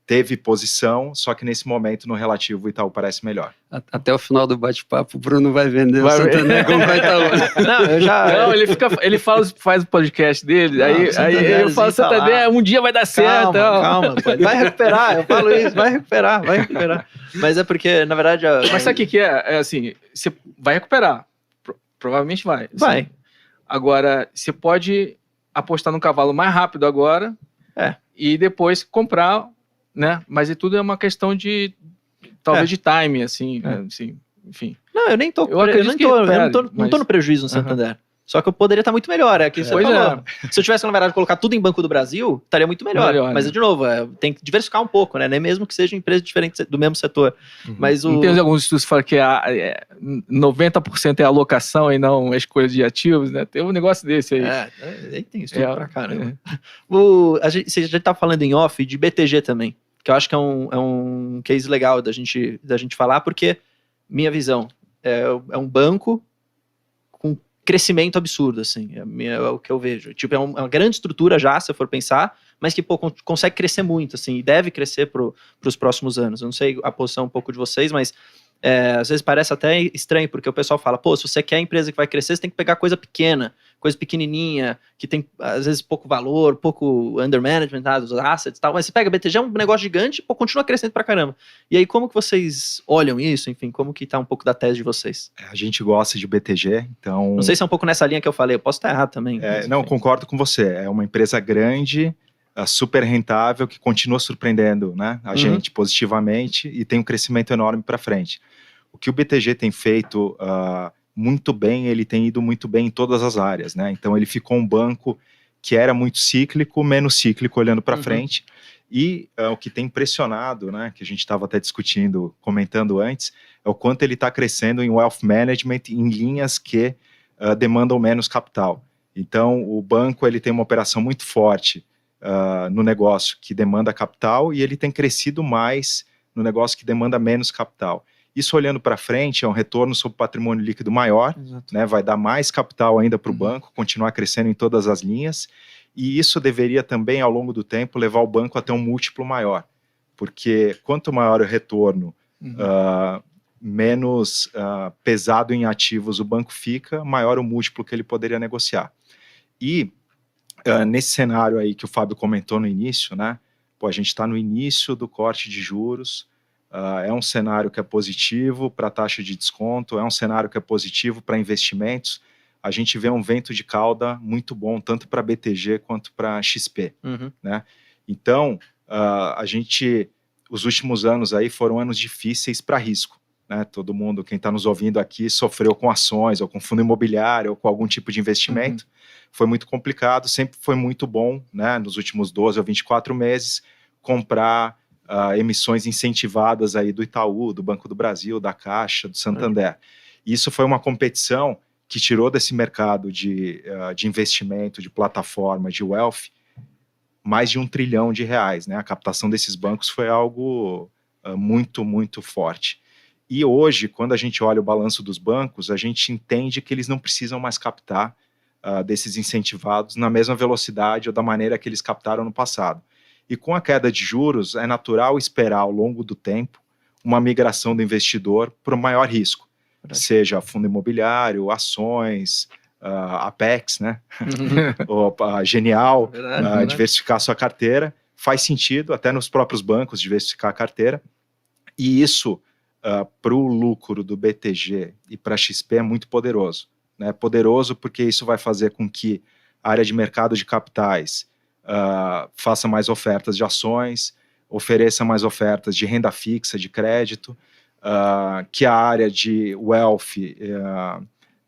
teve posição, só que nesse momento, no relativo, o Itaú parece melhor. Até o final do bate-papo, o Bruno vai vender o Santander como vai estar. Não, eu já... Não, ele faz o podcast dele, Não, aí Santander, eu falo, tá lá. Santander, um dia vai dar certo. Calma, pô. Vai recuperar, eu falo isso, vai recuperar. Mas é porque, na verdade... Mas sabe o que é? É assim, você vai recuperar. Provavelmente vai. Vai. Assim. Agora, você pode apostar no cavalo mais rápido agora e depois comprar, né? Mas tudo é uma questão de, talvez, de time, assim, assim, enfim. Não, eu nem tô... Eu acredito que recupere, não tô no prejuízo no Santander. Só que eu poderia estar muito melhor, é que você falou. Se eu tivesse, na verdade, colocar tudo em Banco do Brasil, estaria muito melhor. Mas, de novo, tem que diversificar um pouco, né? Nem mesmo que sejam empresas diferentes do mesmo setor. Mas Não tem alguns estudos que falam que 90% é alocação e não a escolha de ativos, né? Tem um negócio desse aí. Tem estudo pra caramba. A gente estava falando em off de BTG também, que eu acho que é um case legal da gente falar, porque, minha visão, é um banco com crescimento absurdo, assim, é o que eu vejo. Tipo, é uma grande estrutura já, se eu for pensar, mas que, consegue crescer muito, assim, e deve crescer para os próximos anos. Eu não sei a posição um pouco de vocês, mas às vezes parece até estranho, porque o pessoal fala, se você quer a empresa que vai crescer, você tem que pegar coisa pequena, coisa pequenininha, que tem, às vezes, pouco valor, pouco under management, dos assets e tal, mas você pega BTG, é um negócio gigante, continua crescendo pra caramba. E aí, como que vocês olham isso? Enfim, como que tá um pouco da tese de vocês? A gente gosta de BTG, então... Não sei se é um pouco nessa linha que eu falei, eu posso estar errado também. Não, concordo com você, é uma empresa grande, super rentável, que continua surpreendendo, né, a gente positivamente e tem um crescimento enorme para frente. O que o BTG tem feito muito bem, ele tem ido muito bem em todas as áreas, né? Então ele ficou um banco que era muito cíclico, menos cíclico olhando para frente, e o que tem impressionado, né, que a gente estava até discutindo, comentando antes, é o quanto ele está crescendo em wealth management, em linhas que demandam menos capital. Então o banco ele tem uma operação muito forte no negócio que demanda capital, e ele tem crescido mais no negócio que demanda menos capital. Isso, olhando para frente, é um retorno sobre patrimônio líquido maior, né, vai dar mais capital ainda para o banco, continuar crescendo em todas as linhas, e isso deveria também, ao longo do tempo, levar o banco a ter um múltiplo maior, porque quanto maior o retorno, menos pesado em ativos o banco fica, maior o múltiplo que ele poderia negociar. E nesse cenário aí que o Fábio comentou no início, né, a gente está no início do corte de juros, é um cenário que é positivo para a taxa de desconto, é um cenário que é positivo para investimentos. A gente vê um vento de cauda muito bom, tanto para BTG quanto para XP. Né? Então, os últimos anos aí foram anos difíceis para risco. Né? Todo mundo, quem está nos ouvindo aqui, sofreu com ações, ou com fundo imobiliário, ou com algum tipo de investimento. Foi muito complicado, sempre foi muito bom, né, nos últimos 12 ou 24 meses, comprar emissões incentivadas aí do Itaú, do Banco do Brasil, da Caixa, do Santander. Isso foi uma competição que tirou desse mercado de investimento, de plataforma, de wealth, mais de R$1 trilhão. Né? A captação desses bancos foi algo muito, muito forte. E hoje, quando a gente olha o balanço dos bancos, a gente entende que eles não precisam mais captar desses incentivados na mesma velocidade ou da maneira que eles captaram no passado. E com a queda de juros, é natural esperar ao longo do tempo uma migração do investidor para o maior risco, seja fundo imobiliário, ações, Apex, né? Ou Genial, Verdade. diversificar a sua carteira. Faz sentido, até nos próprios bancos, diversificar a carteira. E isso, para o lucro do BTG e para a XP, é muito poderoso. Né? Poderoso porque isso vai fazer com que a área de mercado de capitais faça mais ofertas de ações, ofereça mais ofertas de renda fixa, de crédito, que a área de wealth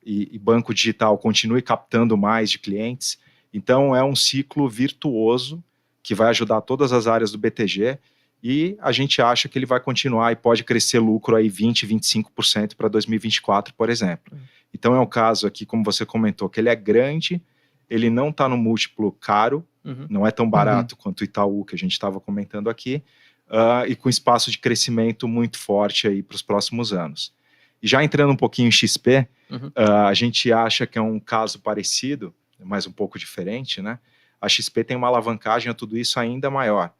e banco digital continue captando mais de clientes. Então, é um ciclo virtuoso que vai ajudar todas as áreas do BTG e a gente acha que ele vai continuar e pode crescer lucro aí 20%, 25% para 2024, por exemplo. Então, é um caso aqui, como você comentou, que ele é grande, ele não está no múltiplo caro, não é tão barato quanto o Itaú, que a gente estava comentando aqui, e com espaço de crescimento muito forte aí para os próximos anos. E já entrando um pouquinho em XP, a gente acha que é um caso parecido, mas um pouco diferente, né? A XP tem uma alavancagem a tudo isso ainda maior.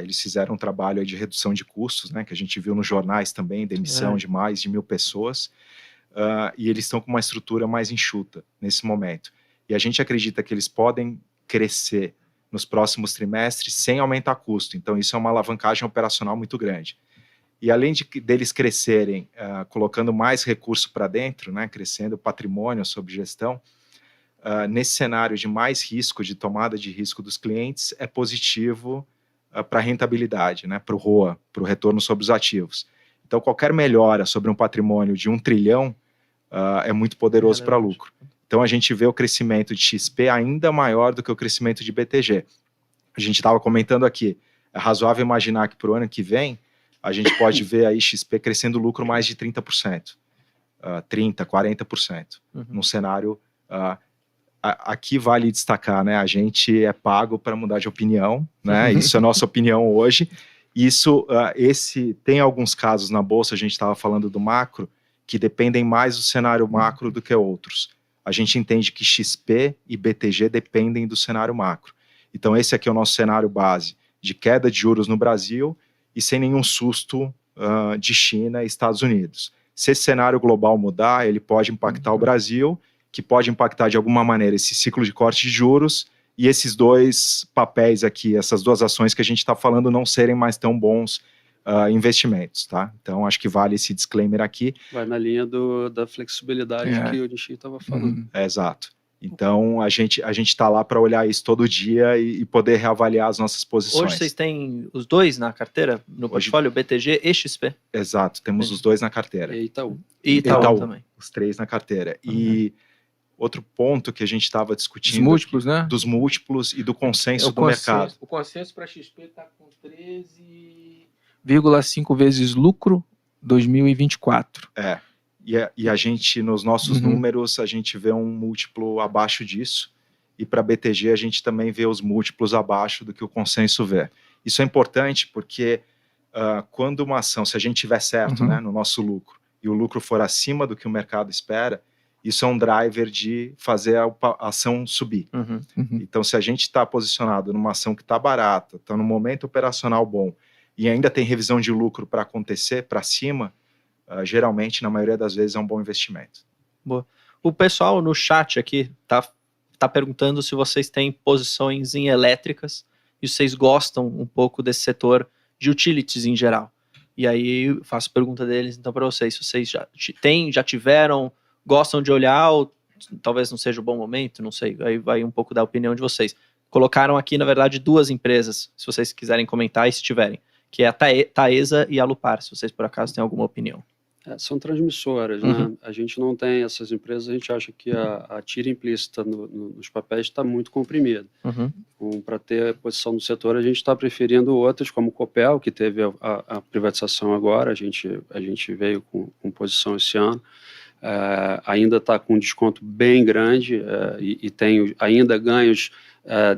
Eles fizeram um trabalho aí de redução de custos, né, que a gente viu nos jornais também, demissão de mais de 1.000 pessoas, e eles estão com uma estrutura mais enxuta nesse momento. E a gente acredita que eles podem crescer nos próximos trimestres sem aumentar custo. Então, isso é uma alavancagem operacional muito grande. E além deles crescerem, colocando mais recurso para dentro, né, crescendo patrimônio sob gestão, nesse cenário de mais risco, de tomada de risco dos clientes, é positivo para a rentabilidade, né, para o ROA, para o retorno sobre os ativos. Então, qualquer melhora sobre um patrimônio de 1 trilhão é muito poderoso para lucro. Então, a gente vê o crescimento de XP ainda maior do que o crescimento de BTG. A gente estava comentando aqui, é razoável imaginar que para o ano que vem, a gente pode ver aí XP crescendo lucro mais de 30%, 30%, 40%, num cenário... aqui vale destacar, né? A gente é pago para mudar de opinião, né? Isso é nossa opinião hoje. Isso, tem alguns casos na Bolsa, a gente estava falando do macro, que dependem mais do cenário macro do que outros. A gente entende que XP e BTG dependem do cenário macro. Então, esse aqui é o nosso cenário base, de queda de juros no Brasil e sem nenhum susto de China e Estados Unidos. Se esse cenário global mudar, ele pode impactar o Brasil, que pode impactar de alguma maneira esse ciclo de corte de juros e esses dois papéis aqui, essas duas ações que a gente está falando não serem mais tão bons investimentos, tá? Então, acho que vale esse disclaimer aqui. Vai na linha da flexibilidade que o Nishi estava falando. Exato. Então, a gente está lá para olhar isso todo dia e poder reavaliar as nossas posições. Hoje vocês têm os dois na carteira, no portfólio, BTG e XP? Exato, temos os dois na carteira. E Itaú. E Itaú também. Os três na carteira. E outro ponto que a gente estava discutindo... Dos múltiplos, né? Dos múltiplos e do consenso do mercado. O consenso para a XP está com 13,5 vezes lucro 2024. E a gente, nos nossos números, a gente vê um múltiplo abaixo disso, e para a BTG a gente também vê os múltiplos abaixo do que o consenso vê. Isso é importante porque quando uma ação, se a gente tiver certo né, no nosso lucro, e o lucro for acima do que o mercado espera, isso é um driver de fazer a ação subir. Então, se a gente está posicionado numa ação que está barata, está num momento operacional bom, e ainda tem revisão de lucro para acontecer para cima, geralmente, na maioria das vezes, é um bom investimento. Boa. O pessoal no chat aqui tá perguntando se vocês têm posições em elétricas e vocês gostam um pouco desse setor de utilities em geral. E aí, eu faço pergunta deles, então, para vocês, se vocês já tiveram, gostam de olhar, ou talvez não seja o bom momento, não sei, aí vai um pouco da opinião de vocês. Colocaram aqui, na verdade, duas empresas, se vocês quiserem comentar e se tiverem, que é a Taesa e a Alupar, se vocês por acaso têm alguma opinião. São transmissoras, né? A gente não tem essas empresas, a gente acha que a tira implícita nos papéis está muito comprimida. Para ter posição no setor, a gente está preferindo outras, como o Copel, que teve a privatização agora, a gente veio com posição esse ano, ainda está com um desconto bem grande e tem ainda ganhos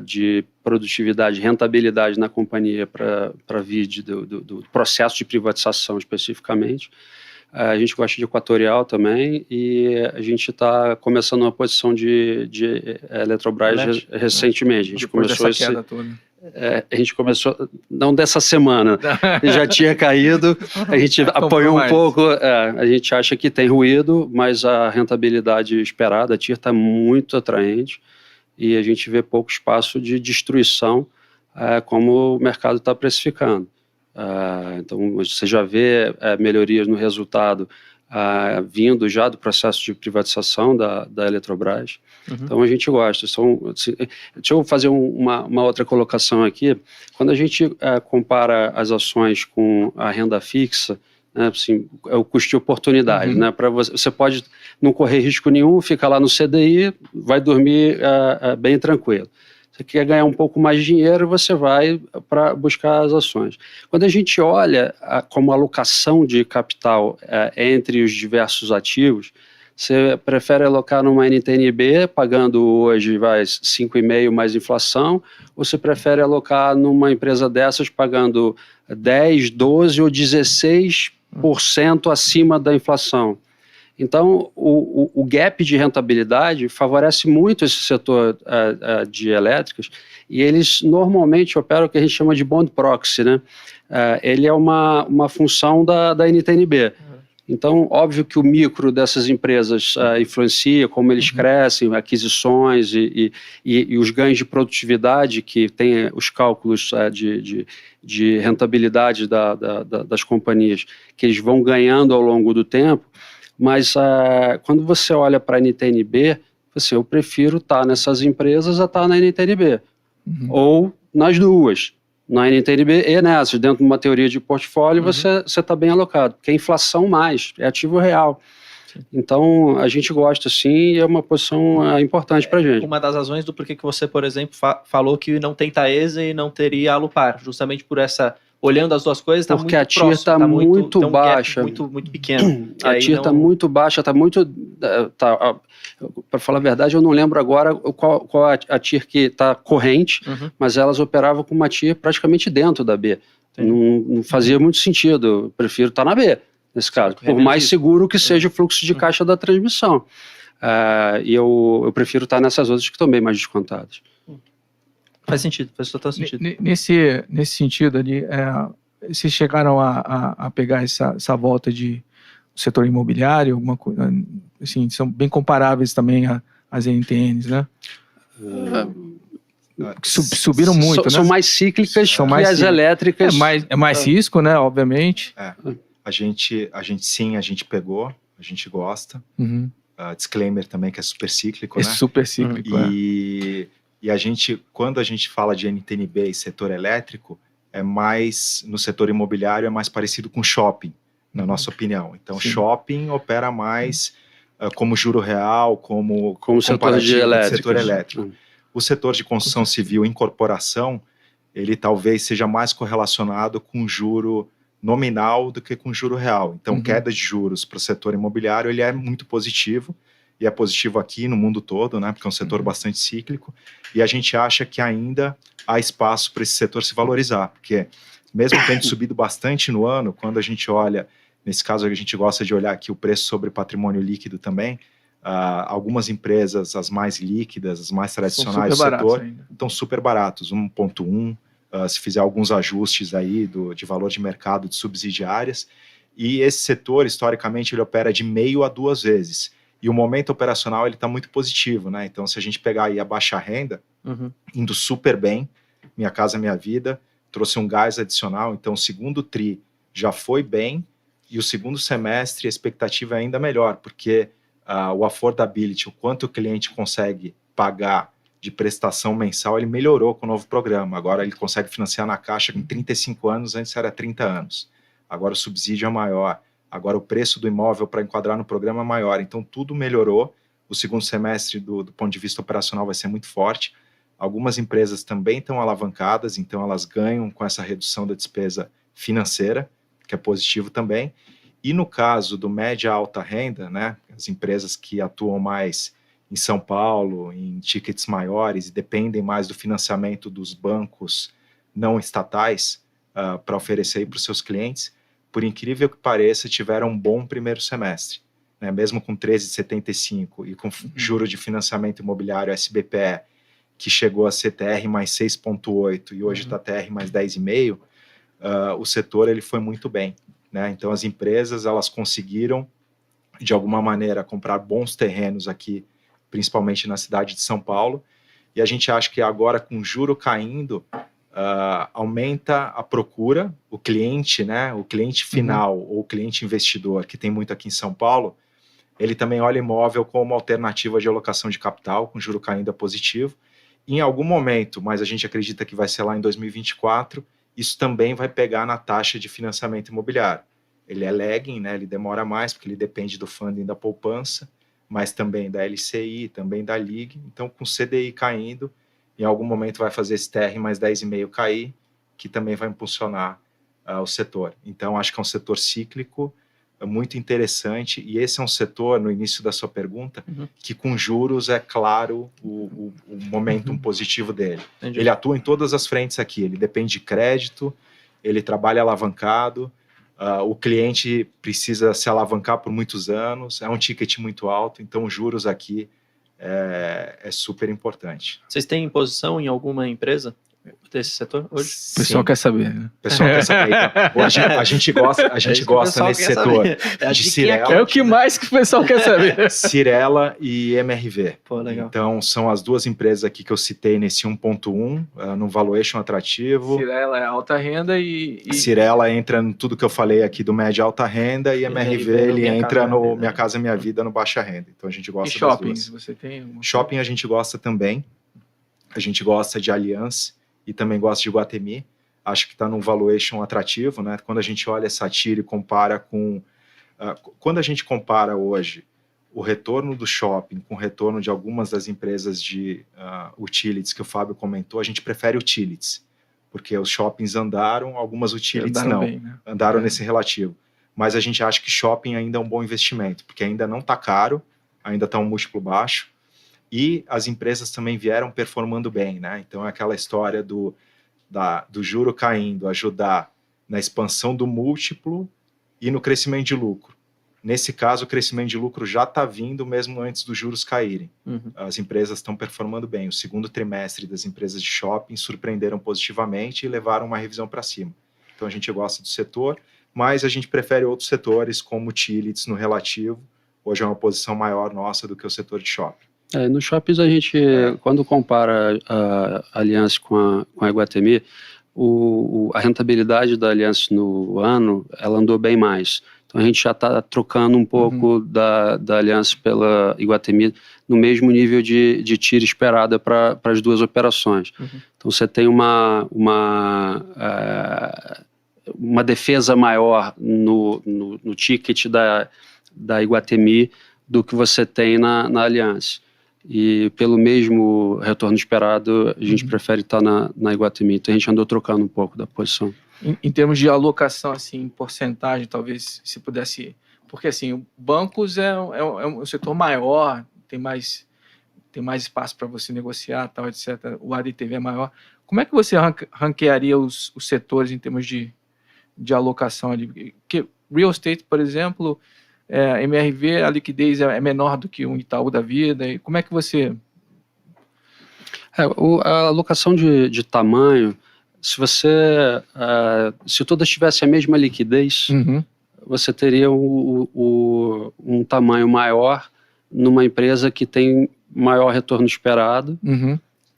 de produtividade, rentabilidade na companhia para vir do processo de privatização especificamente. A gente gosta de Equatorial também e a gente está começando uma posição de Eletrobras recentemente. A gente começou a gente começou, não dessa semana, já tinha caído, a gente apoiou um pouco, a gente acha que tem ruído, mas a rentabilidade esperada, a TIR está muito atraente e a gente vê pouco espaço de destruição, como o mercado está precificando. Então, você já vê melhorias no resultado vindo já do processo de privatização da Eletrobras. Então a gente gosta. Deixa eu fazer uma outra colocação aqui. Quando a gente compara as ações com a renda fixa, né, assim, é o custo de oportunidade. Né, você pode não correr risco nenhum, fica lá no CDI, vai dormir bem tranquilo. Você quer ganhar um pouco mais de dinheiro, você vai para buscar as ações. Quando a gente olha como alocação de capital entre os diversos ativos, você prefere alocar numa NTNB, pagando hoje 5,5% mais inflação, ou você prefere alocar numa empresa dessas pagando 10%, 12% ou 16% acima da inflação? Então, o gap de rentabilidade favorece muito esse setor de elétricas e eles normalmente operam o que a gente chama de bond proxy, né? Ele é uma função da NTNB. Então, óbvio que o micro dessas empresas influencia, como eles crescem, aquisições e os ganhos de produtividade, que tem os cálculos de rentabilidade das companhias, que eles vão ganhando ao longo do tempo. Mas quando você olha para a NTNB, eu prefiro estar nessas empresas a estar na NTNB. Ou nas duas, na NTNB e nessas. Dentro de uma teoria de portfólio, você está bem alocado, porque é inflação mais, é ativo real. Então, a gente gosta sim e é uma posição importante para a gente. Uma das razões do porquê que você, por exemplo, falou que não tem Taesa e não teria Alupar, justamente por essa... Olhando as duas coisas, está muito próximo. Porque a TIR está muito baixa. Muito pequeno. A TIR está muito baixa, está muito... para falar a verdade, eu não lembro agora qual a TIR que está corrente, mas elas operavam com uma TIR praticamente dentro da B. Não fazia muito sentido. Eu prefiro estar na B, nesse caso. Por mais seguro que seja o fluxo de caixa da transmissão. E eu prefiro estar nessas outras que estão bem mais descontadas. Faz sentido, faz total sentido. Nesse sentido ali, vocês chegaram a pegar essa volta do setor imobiliário, alguma coisa, assim, são bem comparáveis também às NTNs, né? Subiram muito, né? São mais cíclicas que as elétricas. É mais risco, né? Obviamente. A gente pegou, a gente gosta. Disclaimer também que é super cíclico, né? É super cíclico, E a gente, quando a gente fala de NTNB e setor elétrico, é mais, no setor imobiliário, é mais parecido com shopping, na nossa opinião. Então, shopping opera mais como juro real, como setor elétrico. O setor de construção civil e incorporação, ele talvez seja mais correlacionado com juro nominal do que com juro real. Então, queda de juros para o setor imobiliário, ele é muito positivo, e é positivo aqui no mundo todo, né, porque é um setor bastante cíclico, e a gente acha que ainda há espaço para esse setor se valorizar, porque mesmo tendo subido bastante no ano, quando a gente olha, nesse caso a gente gosta de olhar aqui o preço sobre patrimônio líquido também, algumas empresas, as mais líquidas, as mais tradicionais do setor, estão super baratos, 1,1, se fizer alguns ajustes aí de valor de mercado de subsidiárias, e esse setor, historicamente, ele opera de 0,5 a 2 vezes. E o momento operacional ele está muito positivo, né? Então, se a gente pegar aí a baixa renda, indo super bem, Minha Casa Minha Vida, trouxe um gás adicional, então o segundo TRI já foi bem, e o segundo semestre a expectativa é ainda melhor, porque o affordability, o quanto o cliente consegue pagar de prestação mensal, ele melhorou com o novo programa. Agora ele consegue financiar na Caixa em 35 anos, antes era 30 anos. Agora o subsídio é maior. Agora o preço do imóvel para enquadrar no programa é maior. Então tudo melhorou. O segundo semestre do ponto de vista operacional vai ser muito forte. Algumas empresas também estão alavancadas, então elas ganham com essa redução da despesa financeira, que é positivo também. E no caso do média alta renda, né, as empresas que atuam mais em São Paulo, em tickets maiores e dependem mais do financiamento dos bancos não estatais para oferecer para os seus clientes, por incrível que pareça, tiveram um bom primeiro semestre, né? Mesmo com 13,75 e com juro de financiamento imobiliário SBPE que chegou a ser TR mais 6,8 e hoje está TR mais 10,5, o setor ele foi muito bem, né? Então as empresas elas conseguiram de alguma maneira comprar bons terrenos aqui, principalmente na cidade de São Paulo, e a gente acha que agora com o juro caindo aumenta a procura, o cliente, né? O cliente final ou o cliente investidor que tem muito aqui em São Paulo, ele também olha imóvel como alternativa de alocação de capital, com juro caindo positivo. Em algum momento, mas a gente acredita que vai ser lá em 2024, isso também vai pegar na taxa de financiamento imobiliário. Ele é lagging, né? Ele demora mais, porque ele depende do funding da poupança, mas também da LCI, também da LIG. Então, com o CDI caindo, em algum momento vai fazer esse TR mais 10,5 cair, que também vai impulsionar o setor. Então, acho que é um setor cíclico, muito interessante, e esse é um setor, no início da sua pergunta, que com juros é claro o momentum positivo dele. Entendi. Ele atua em todas as frentes aqui, ele depende de crédito, ele trabalha alavancado, o cliente precisa se alavancar por muitos anos, é um ticket muito alto, então os juros aqui é super importante. Vocês têm posição em alguma empresa desse setor hoje? O pessoal quer saber, né? O pessoal quer saber. Então, hoje a gente gosta nesse setor de Cirela, É o que mais que o pessoal quer saber. Cirela e MRV. Pô, legal. Então, são as duas empresas aqui que eu citei nesse 1.1, no valuation atrativo. Cirela é alta renda e... Cirela entra em tudo que eu falei aqui do médio e alta renda, e MRV ele entra no Minha Casa Minha Vida, no baixa renda. Então, a gente gosta e das shoppings, duas. você tem? Shopping a gente gosta também. A gente gosta de Allianz e também gosta de Iguatemi. Acho que está num valuation atrativo, né? Quando a gente olha essa tira e compara com... quando a gente compara hoje o retorno do shopping com o retorno de algumas das empresas de utilities que o Fábio comentou, a gente prefere utilities, porque os shoppings andaram, algumas utilities Andaram não. bem, né? Andaram nesse relativo. Mas a gente acha que shopping ainda é um bom investimento, porque ainda não está caro, ainda está um múltiplo baixo, e as empresas também vieram performando bem, né? Então é aquela história do juro caindo, ajudar na expansão do múltiplo e no crescimento de lucro. Nesse caso, o crescimento de lucro já está vindo mesmo antes dos juros caírem. As empresas estão performando bem. O segundo trimestre das empresas de shopping surpreenderam positivamente e levaram uma revisão para cima. Então a gente gosta do setor, mas a gente prefere outros setores como utilities no relativo. Hoje é uma posição maior nossa do que o setor de shopping. Nos shoppings a gente, quando compara a Allianz com a Iguatemi, a rentabilidade da Allianz no ano, ela andou bem mais. Então a gente já está trocando um pouco da Allianz pela Iguatemi no mesmo nível de tira esperada para as duas operações. Então você tem uma defesa maior no ticket da Iguatemi do que você tem na Allianz. E pelo mesmo retorno esperado, a gente prefere estar na Iguatemi. Então a gente andou trocando um pouco da posição. Em termos de alocação, assim, em porcentagem, talvez se pudesse... Porque, assim, bancos é um setor maior, tem mais espaço para você negociar, tal, etc. O ADTV é maior. Como é que você ranquearia os setores em termos de alocação ali? Porque real estate, por exemplo... MRV, a liquidez é menor do que um Itaú da vida. E como é que você... A alocação de tamanho, se todas tivessem a mesma liquidez, você teria um tamanho maior numa empresa que tem maior retorno esperado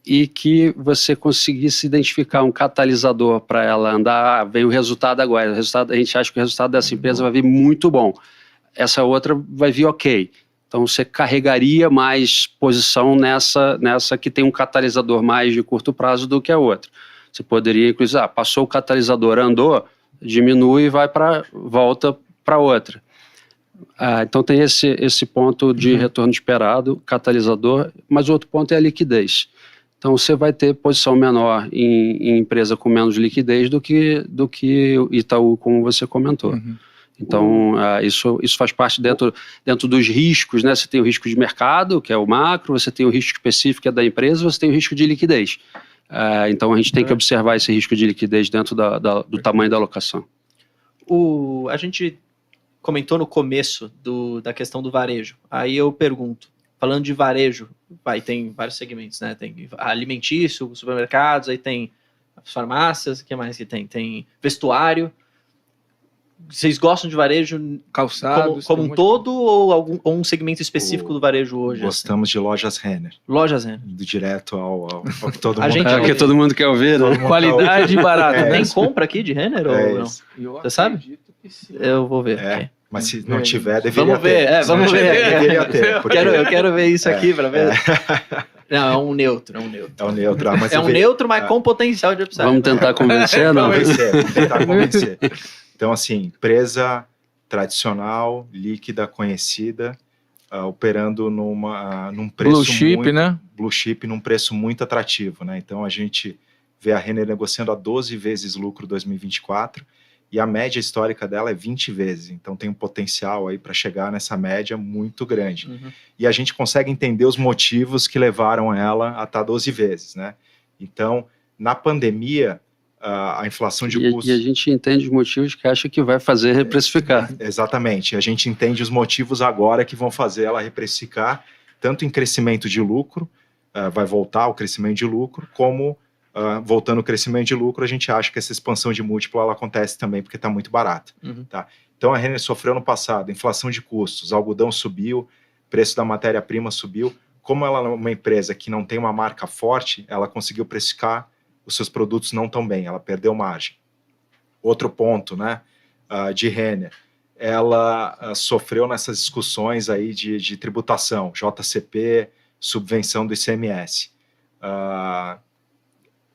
e que você conseguisse identificar um catalisador para ela andar. Vem o resultado agora. A gente acha que o resultado dessa empresa vai vir muito bom. Essa outra vai vir ok. Então você carregaria mais posição nessa que tem um catalisador mais de curto prazo do que a outra. Você poderia, inclusive, passou o catalisador, andou, diminui e volta para outra. Então tem esse ponto de retorno esperado, catalisador, mas o outro ponto é a liquidez. Então você vai ter posição menor em empresa com menos liquidez do que Itaú, como você comentou. Então, isso faz parte dentro dos riscos, né? Você tem o risco de mercado, que é o macro, você tem o risco específico, que é da empresa, você tem o risco de liquidez. Então, a gente tem que observar esse risco de liquidez dentro do tamanho da alocação. A gente comentou no começo da questão do varejo. Aí eu pergunto, falando de varejo, tem vários segmentos, né? Tem alimentício, supermercados, aí tem as farmácias, o que mais que tem? Tem vestuário. Vocês gostam de varejo Calçados. como um todo ou um segmento específico do varejo hoje? Gostamos de lojas Renner. Lojas Renner. Do direto ao que todo A mundo gente- quer É o que ouvir. todo mundo quer ouvir, né? Todo mundo Qualidade e barato. É, Tem isso. compra aqui de Renner ou É não? isso. Você sabe? Eu vou ver. É, Ok. mas se não tiver, deveria Vamos ver, ter. Se vamos não tiver, ver. Deveria ter. porque Eu quero ver isso aqui para ver. É. Não, é um neutro. É um neutro. Mas É um neutro, mas com potencial de upside. Vamos tentar convencer, não? Vamos tentar convencer. Então, assim, empresa tradicional, líquida, conhecida, operando num preço Blue chip, né? blue chip num preço muito atrativo, né? Então a gente vê a Renner negociando a 12 vezes lucro 2024 e a média histórica dela é 20 vezes. Então tem um potencial aí para chegar nessa média muito grande. Uhum. E a gente consegue entender os motivos que levaram ela a estar 12 vezes, né? Então, na pandemia, a inflação de custos... E a gente entende os motivos que acha que vai fazer reprecificar. Exatamente. A gente entende os motivos agora que vão fazer ela reprecificar, tanto em crescimento de lucro, vai voltar o crescimento de lucro, como voltando o crescimento de lucro, a gente acha que essa expansão de múltiplo ela acontece também porque está muito barato. Uhum. Tá? Então a Renner sofreu no passado inflação de custos, algodão subiu, preço da matéria-prima subiu. Como ela é uma empresa que não tem uma marca forte, ela conseguiu precificar os seus produtos não tão bem, ela perdeu margem. Outro ponto, né, de Renner, ela sofreu nessas discussões aí de tributação, JCP, subvenção do ICMS.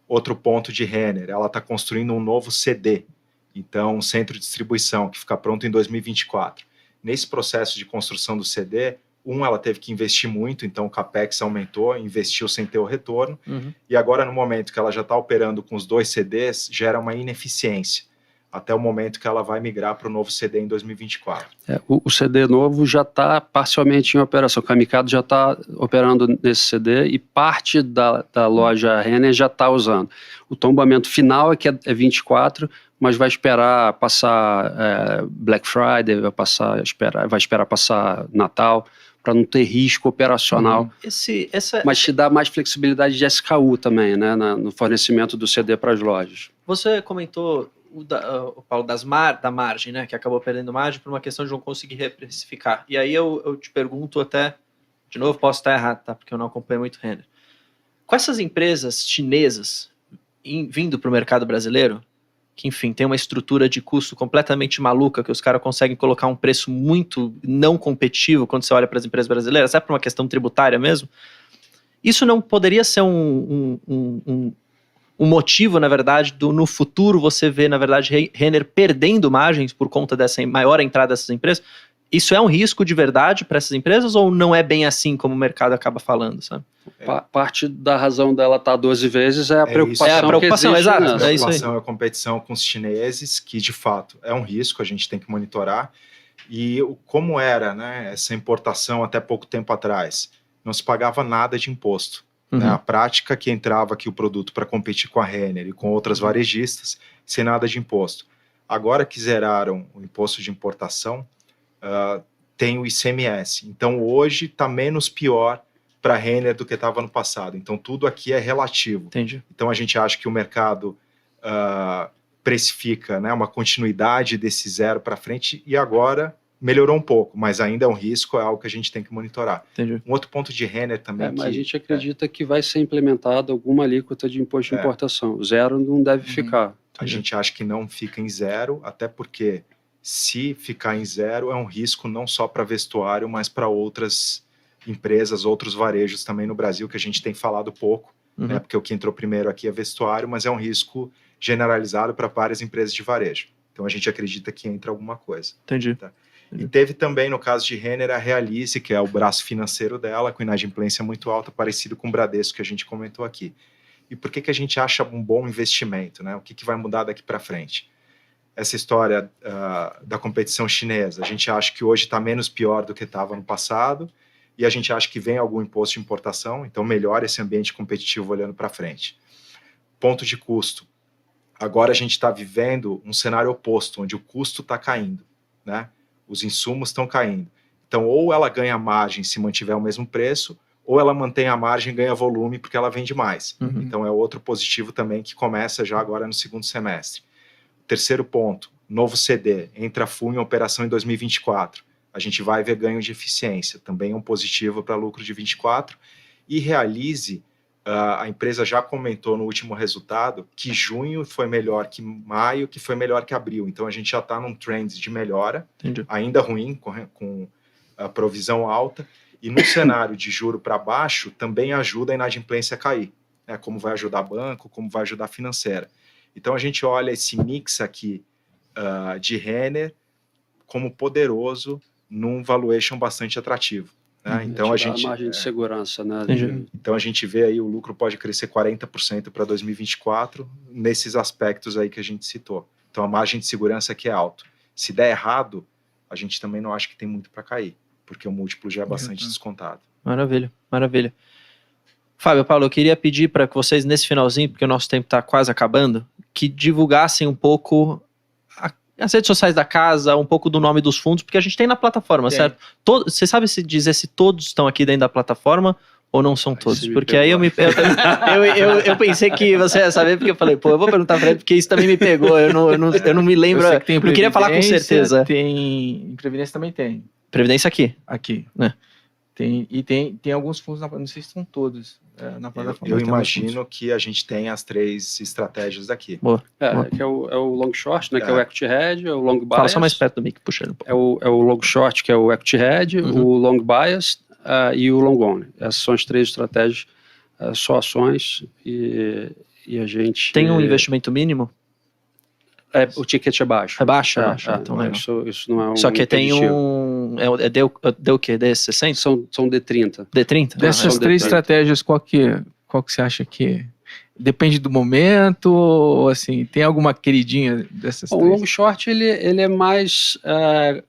Outro ponto de Renner, ela está construindo um novo CD, então um centro de distribuição que fica pronto em 2024. Nesse processo de construção do CD, ela teve que investir muito, então o CAPEX aumentou, investiu sem ter o retorno, e agora no momento que ela já está operando com os 2 CDs, gera uma ineficiência, até o momento que ela vai migrar para o novo CD em 2024. O CD novo já está parcialmente em operação, o Camicado já está operando nesse CD e parte da loja Renner já está usando. O tombamento final é que é 24, mas vai esperar passar Black Friday, vai esperar passar Natal, para não ter risco operacional, mas te dá mais flexibilidade de SKU também, né, no fornecimento do CD para as lojas. Você comentou, Paulo, da margem, né, que acabou perdendo margem por uma questão de não conseguir reprecificar. E aí eu te pergunto até, de novo, posso estar errado, tá, porque eu não acompanho muito Renner. Com essas empresas chinesas vindo para o mercado brasileiro, que, enfim, tem uma estrutura de custo completamente maluca, que os caras conseguem colocar um preço muito não competitivo quando você olha para as empresas brasileiras, sabe, por uma questão tributária mesmo? Isso não poderia ser um motivo, na verdade, no futuro você vê, na verdade, Renner perdendo margens por conta dessa maior entrada dessas empresas? Isso é um risco de verdade para essas empresas ou não é bem assim como o mercado acaba falando, sabe? Parte da razão dela estar 12 vezes é a preocupação. É a preocupação, que existe, exato. né? A É isso aí. preocupação é a competição com os chineses, que de fato é um risco, a gente tem que monitorar. E como era, né, essa importação até pouco tempo atrás? Não se pagava nada de imposto. Né? A prática que entrava aqui o produto para competir com a Renner e com outras varejistas, sem nada de imposto. Agora que zeraram o imposto de importação, tem o ICMS. Então hoje está menos pior para a Renner do que estava no passado. Então tudo aqui é relativo. Entendi. Então a gente acha que o mercado precifica, né, uma continuidade desse zero para frente e agora melhorou um pouco, mas ainda é um risco, é algo que a gente tem que monitorar. Entendi. Um outro ponto de Renner também... Mas a gente acredita que vai ser implementada alguma alíquota de imposto de importação. Zero não deve ficar. A gente acha que não fica em zero, até porque se ficar em zero é um risco não só para vestuário, mas para outras empresas, outros varejos também no Brasil, que a gente tem falado pouco, né, porque o que entrou primeiro aqui é vestuário, mas é um risco generalizado para várias empresas de varejo. Então a gente acredita que entra alguma coisa. Entendi. Tá? E teve também, no caso de Renner, a Realize, que é o braço financeiro dela, com inadimplência muito alta, parecido com o Bradesco, que a gente comentou aqui. E por que a gente acha um bom investimento? Né? O que vai mudar daqui para frente? Essa história da competição chinesa, a gente acha que hoje está menos pior do que estava no passado, e a gente acha que vem algum imposto de importação, então melhora esse ambiente competitivo olhando para frente. Ponto de custo. Agora a gente está vivendo um cenário oposto, onde o custo está caindo, né? Os insumos estão caindo. Então, ou ela ganha margem se mantiver o mesmo preço, ou ela mantém a margem e ganha volume porque ela vende mais. Uhum. Então, é outro positivo também que começa já agora no segundo semestre. Terceiro ponto, novo CD, entra full em operação em 2024. A gente vai ver ganho de eficiência, também é um positivo para lucro de 24. E Realize, a empresa já comentou no último resultado que junho foi melhor que maio, que foi melhor que abril. Então, a gente já está num trend de melhora, Entendi. ainda ruim, com a provisão alta. E no cenário de juro para baixo, também ajuda a inadimplência a cair, né? Como vai ajudar banco, como vai ajudar a financeira. Então, a gente olha esse mix aqui de Renner como poderoso num valuation bastante atrativo. Né? Então, a gente... margem de segurança, né? Então, a gente vê aí o lucro pode crescer 40% para 2024 nesses aspectos aí que a gente citou. Então, a margem de segurança aqui é alta. Se der errado, a gente também não acha que tem muito para cair, porque o múltiplo já é bastante descontado. Maravilha, maravilha. Fábio, Paulo, eu queria pedir para que vocês, nesse finalzinho, porque o nosso tempo está quase acabando, que divulgassem um pouco as redes sociais da casa, um pouco do nome dos fundos, porque a gente tem na plataforma, certo? Você sabe se dizer se todos estão aqui dentro da plataforma ou não são todos? Porque aí eu pensei que você ia saber, porque eu falei, eu vou perguntar para ele, porque isso também me pegou, eu não me lembro, eu queria falar com certeza. Tem Previdência também tem. Previdência aqui. Aqui. Né? Tem alguns fundos, não sei se são todos na plataforma. Eu imagino que a gente tem as 3 estratégias daqui. Boa. Que é o long short, né? Que é o equity hedge, é o long bias. Fala só mais perto do mic, puxando um pouco. É o long short, que é o equity hedge, o long bias e o long only. Essas são as 3 estratégias, só ações e a gente... Tem um investimento mínimo? O ticket é baixo. É baixo? Então, isso não é um só que tem impeditivo. Deu o quê? D60? São D30. D30? Dessas 3 estratégias, qual que você acha que... Depende do momento, ou assim, tem alguma queridinha dessas 3? O long short, ele é mais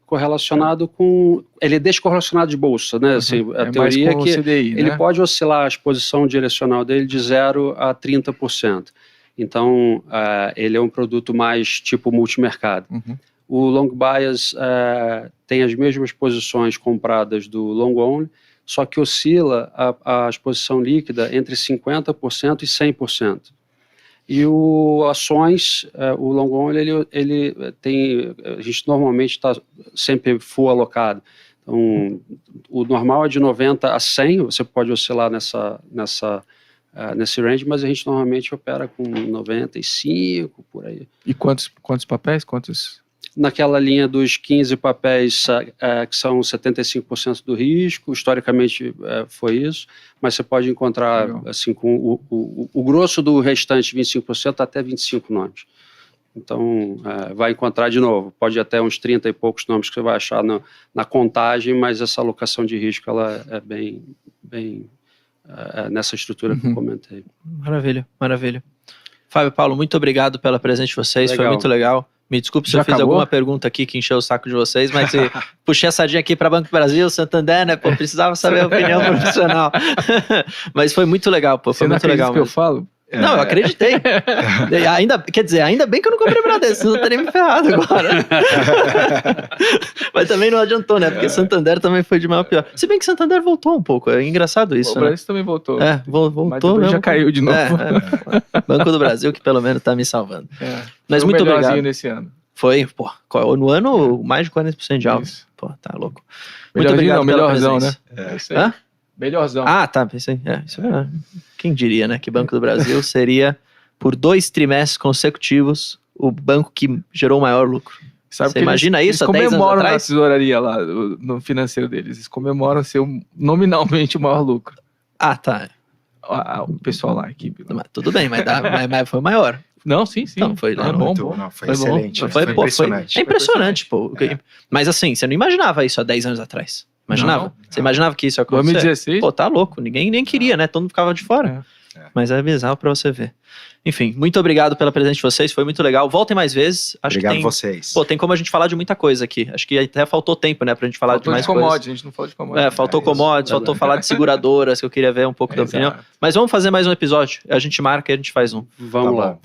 correlacionado com... Ele é descorrelacionado de bolsa, né? Assim, a teoria é que CDI, ele né? pode oscilar a exposição direcional dele de 0 a 30%. Então, ele é um produto mais tipo multimercado. O long bias tem as mesmas posições compradas do long only, só que oscila a exposição líquida entre 50% e 100%. E o ações, o long only, ele tem... A gente normalmente está sempre full alocado. Então, o normal é de 90 a 100, você pode oscilar nesse range, mas a gente normalmente opera com 95, por aí. E quantos papéis? Naquela linha dos 15 papéis que são 75% do risco, historicamente foi isso, mas você pode encontrar assim, com o grosso do restante 25% até 25 nomes. Então, vai encontrar de novo, pode ir até uns 30 e poucos nomes que você vai achar na contagem, mas essa alocação de risco ela é bem nessa estrutura que eu comentei. Maravilha, maravilha. Fábio, Paulo, muito obrigado pela presença de vocês, foi muito legal. Me desculpe se eu fiz alguma pergunta aqui que encheu o saco de vocês, mas puxei a sardinha aqui para Banco do Brasil, Santander, né? Precisava saber a opinião profissional. Mas foi muito legal, foi muito legal. Que eu falo? Não, eu acreditei. Ainda bem que eu não comprei Bradesco, senão eu teria me ferrado agora. Mas também não adiantou, né? Porque Santander também foi de mal a pior. Se bem que Santander voltou um pouco, é engraçado isso, o Bradesco também voltou. Voltou mas mesmo. Já caiu de novo. Banco do Brasil que pelo menos tá me salvando. Mas muito obrigado. Nesse ano. Foi, no ano, mais de 40% de alta. Pô, tá louco. Muito obrigado pela presença. Hã? Melhorzão. Tá, isso é, quem diria, né, que Banco do Brasil seria, por 2 trimestres consecutivos, o banco que gerou o maior lucro. Você imagina isso há 10 anos atrás? Eles comemoram na tesouraria lá, no financeiro deles, eles comemoram ser nominalmente o maior lucro. Tá. O pessoal lá, a equipe. Mas, tudo bem, mas foi maior. Não, sim. Não, foi bom. Não, foi excelente. Foi impressionante. É impressionante, pô. Mas assim, você não imaginava isso há 10 anos atrás? Imaginava? Você imaginava que isso ia acontecer? 2016? Pô, tá louco. Ninguém nem queria, né? Todo mundo ficava de fora. Mas é bizarro pra você ver. Enfim, muito obrigado pela presença de vocês. Foi muito legal. Voltem mais vezes. Obrigado a vocês. Pô, tem como a gente falar de muita coisa aqui. Acho que até faltou tempo, né? Pra gente falar de mais coisas. A gente não falou de commodities. Faltou commodities, faltou falar de seguradoras, que eu queria ver um pouco da opinião. Mas vamos fazer mais um episódio. A gente marca e a gente faz um. Vamos lá.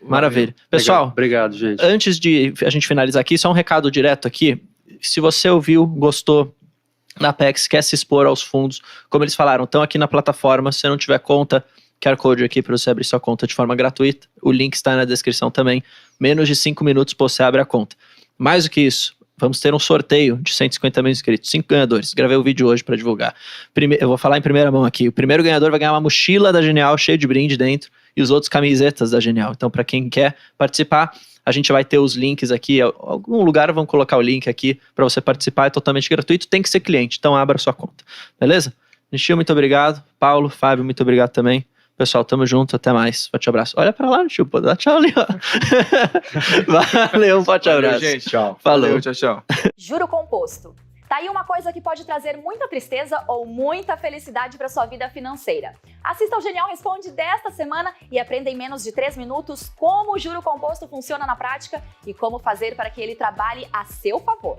Maravilha. Pessoal, obrigado, gente. Antes de a gente finalizar aqui, só um recado direto aqui. Se você ouviu, gostou, na Apex, quer se expor aos fundos, como eles falaram, estão aqui na plataforma, se não tiver conta, QR Code aqui para você abrir sua conta de forma gratuita, o link está na descrição também, menos de 5 minutos você abre a conta. Mais do que isso, vamos ter um sorteio de 150 mil inscritos, 5 ganhadores, gravei o vídeo hoje para divulgar. Eu vou falar em primeira mão aqui, o primeiro ganhador vai ganhar uma mochila da Genial, cheia de brinde dentro, e os outros camisetas da Genial. Então, para quem quer participar, a gente vai ter os links aqui, em algum lugar vão colocar o link aqui para você participar, é totalmente gratuito, tem que ser cliente, então abra sua conta, beleza? Nishio, muito obrigado, Paulo, Fábio, muito obrigado também. Pessoal, tamo junto, até mais, forte abraço. Olha pra lá, Nishio, pô, dá tchau ali, ó. Valeu, forte abraço. Valeu, gente, Falou. Valeu, tchau, tchau. Juro composto. Tá aí uma coisa que pode trazer muita tristeza ou muita felicidade para sua vida financeira. Assista ao Genial Responde desta semana e aprenda em menos de 3 minutos como o juro composto funciona na prática e como fazer para que ele trabalhe a seu favor.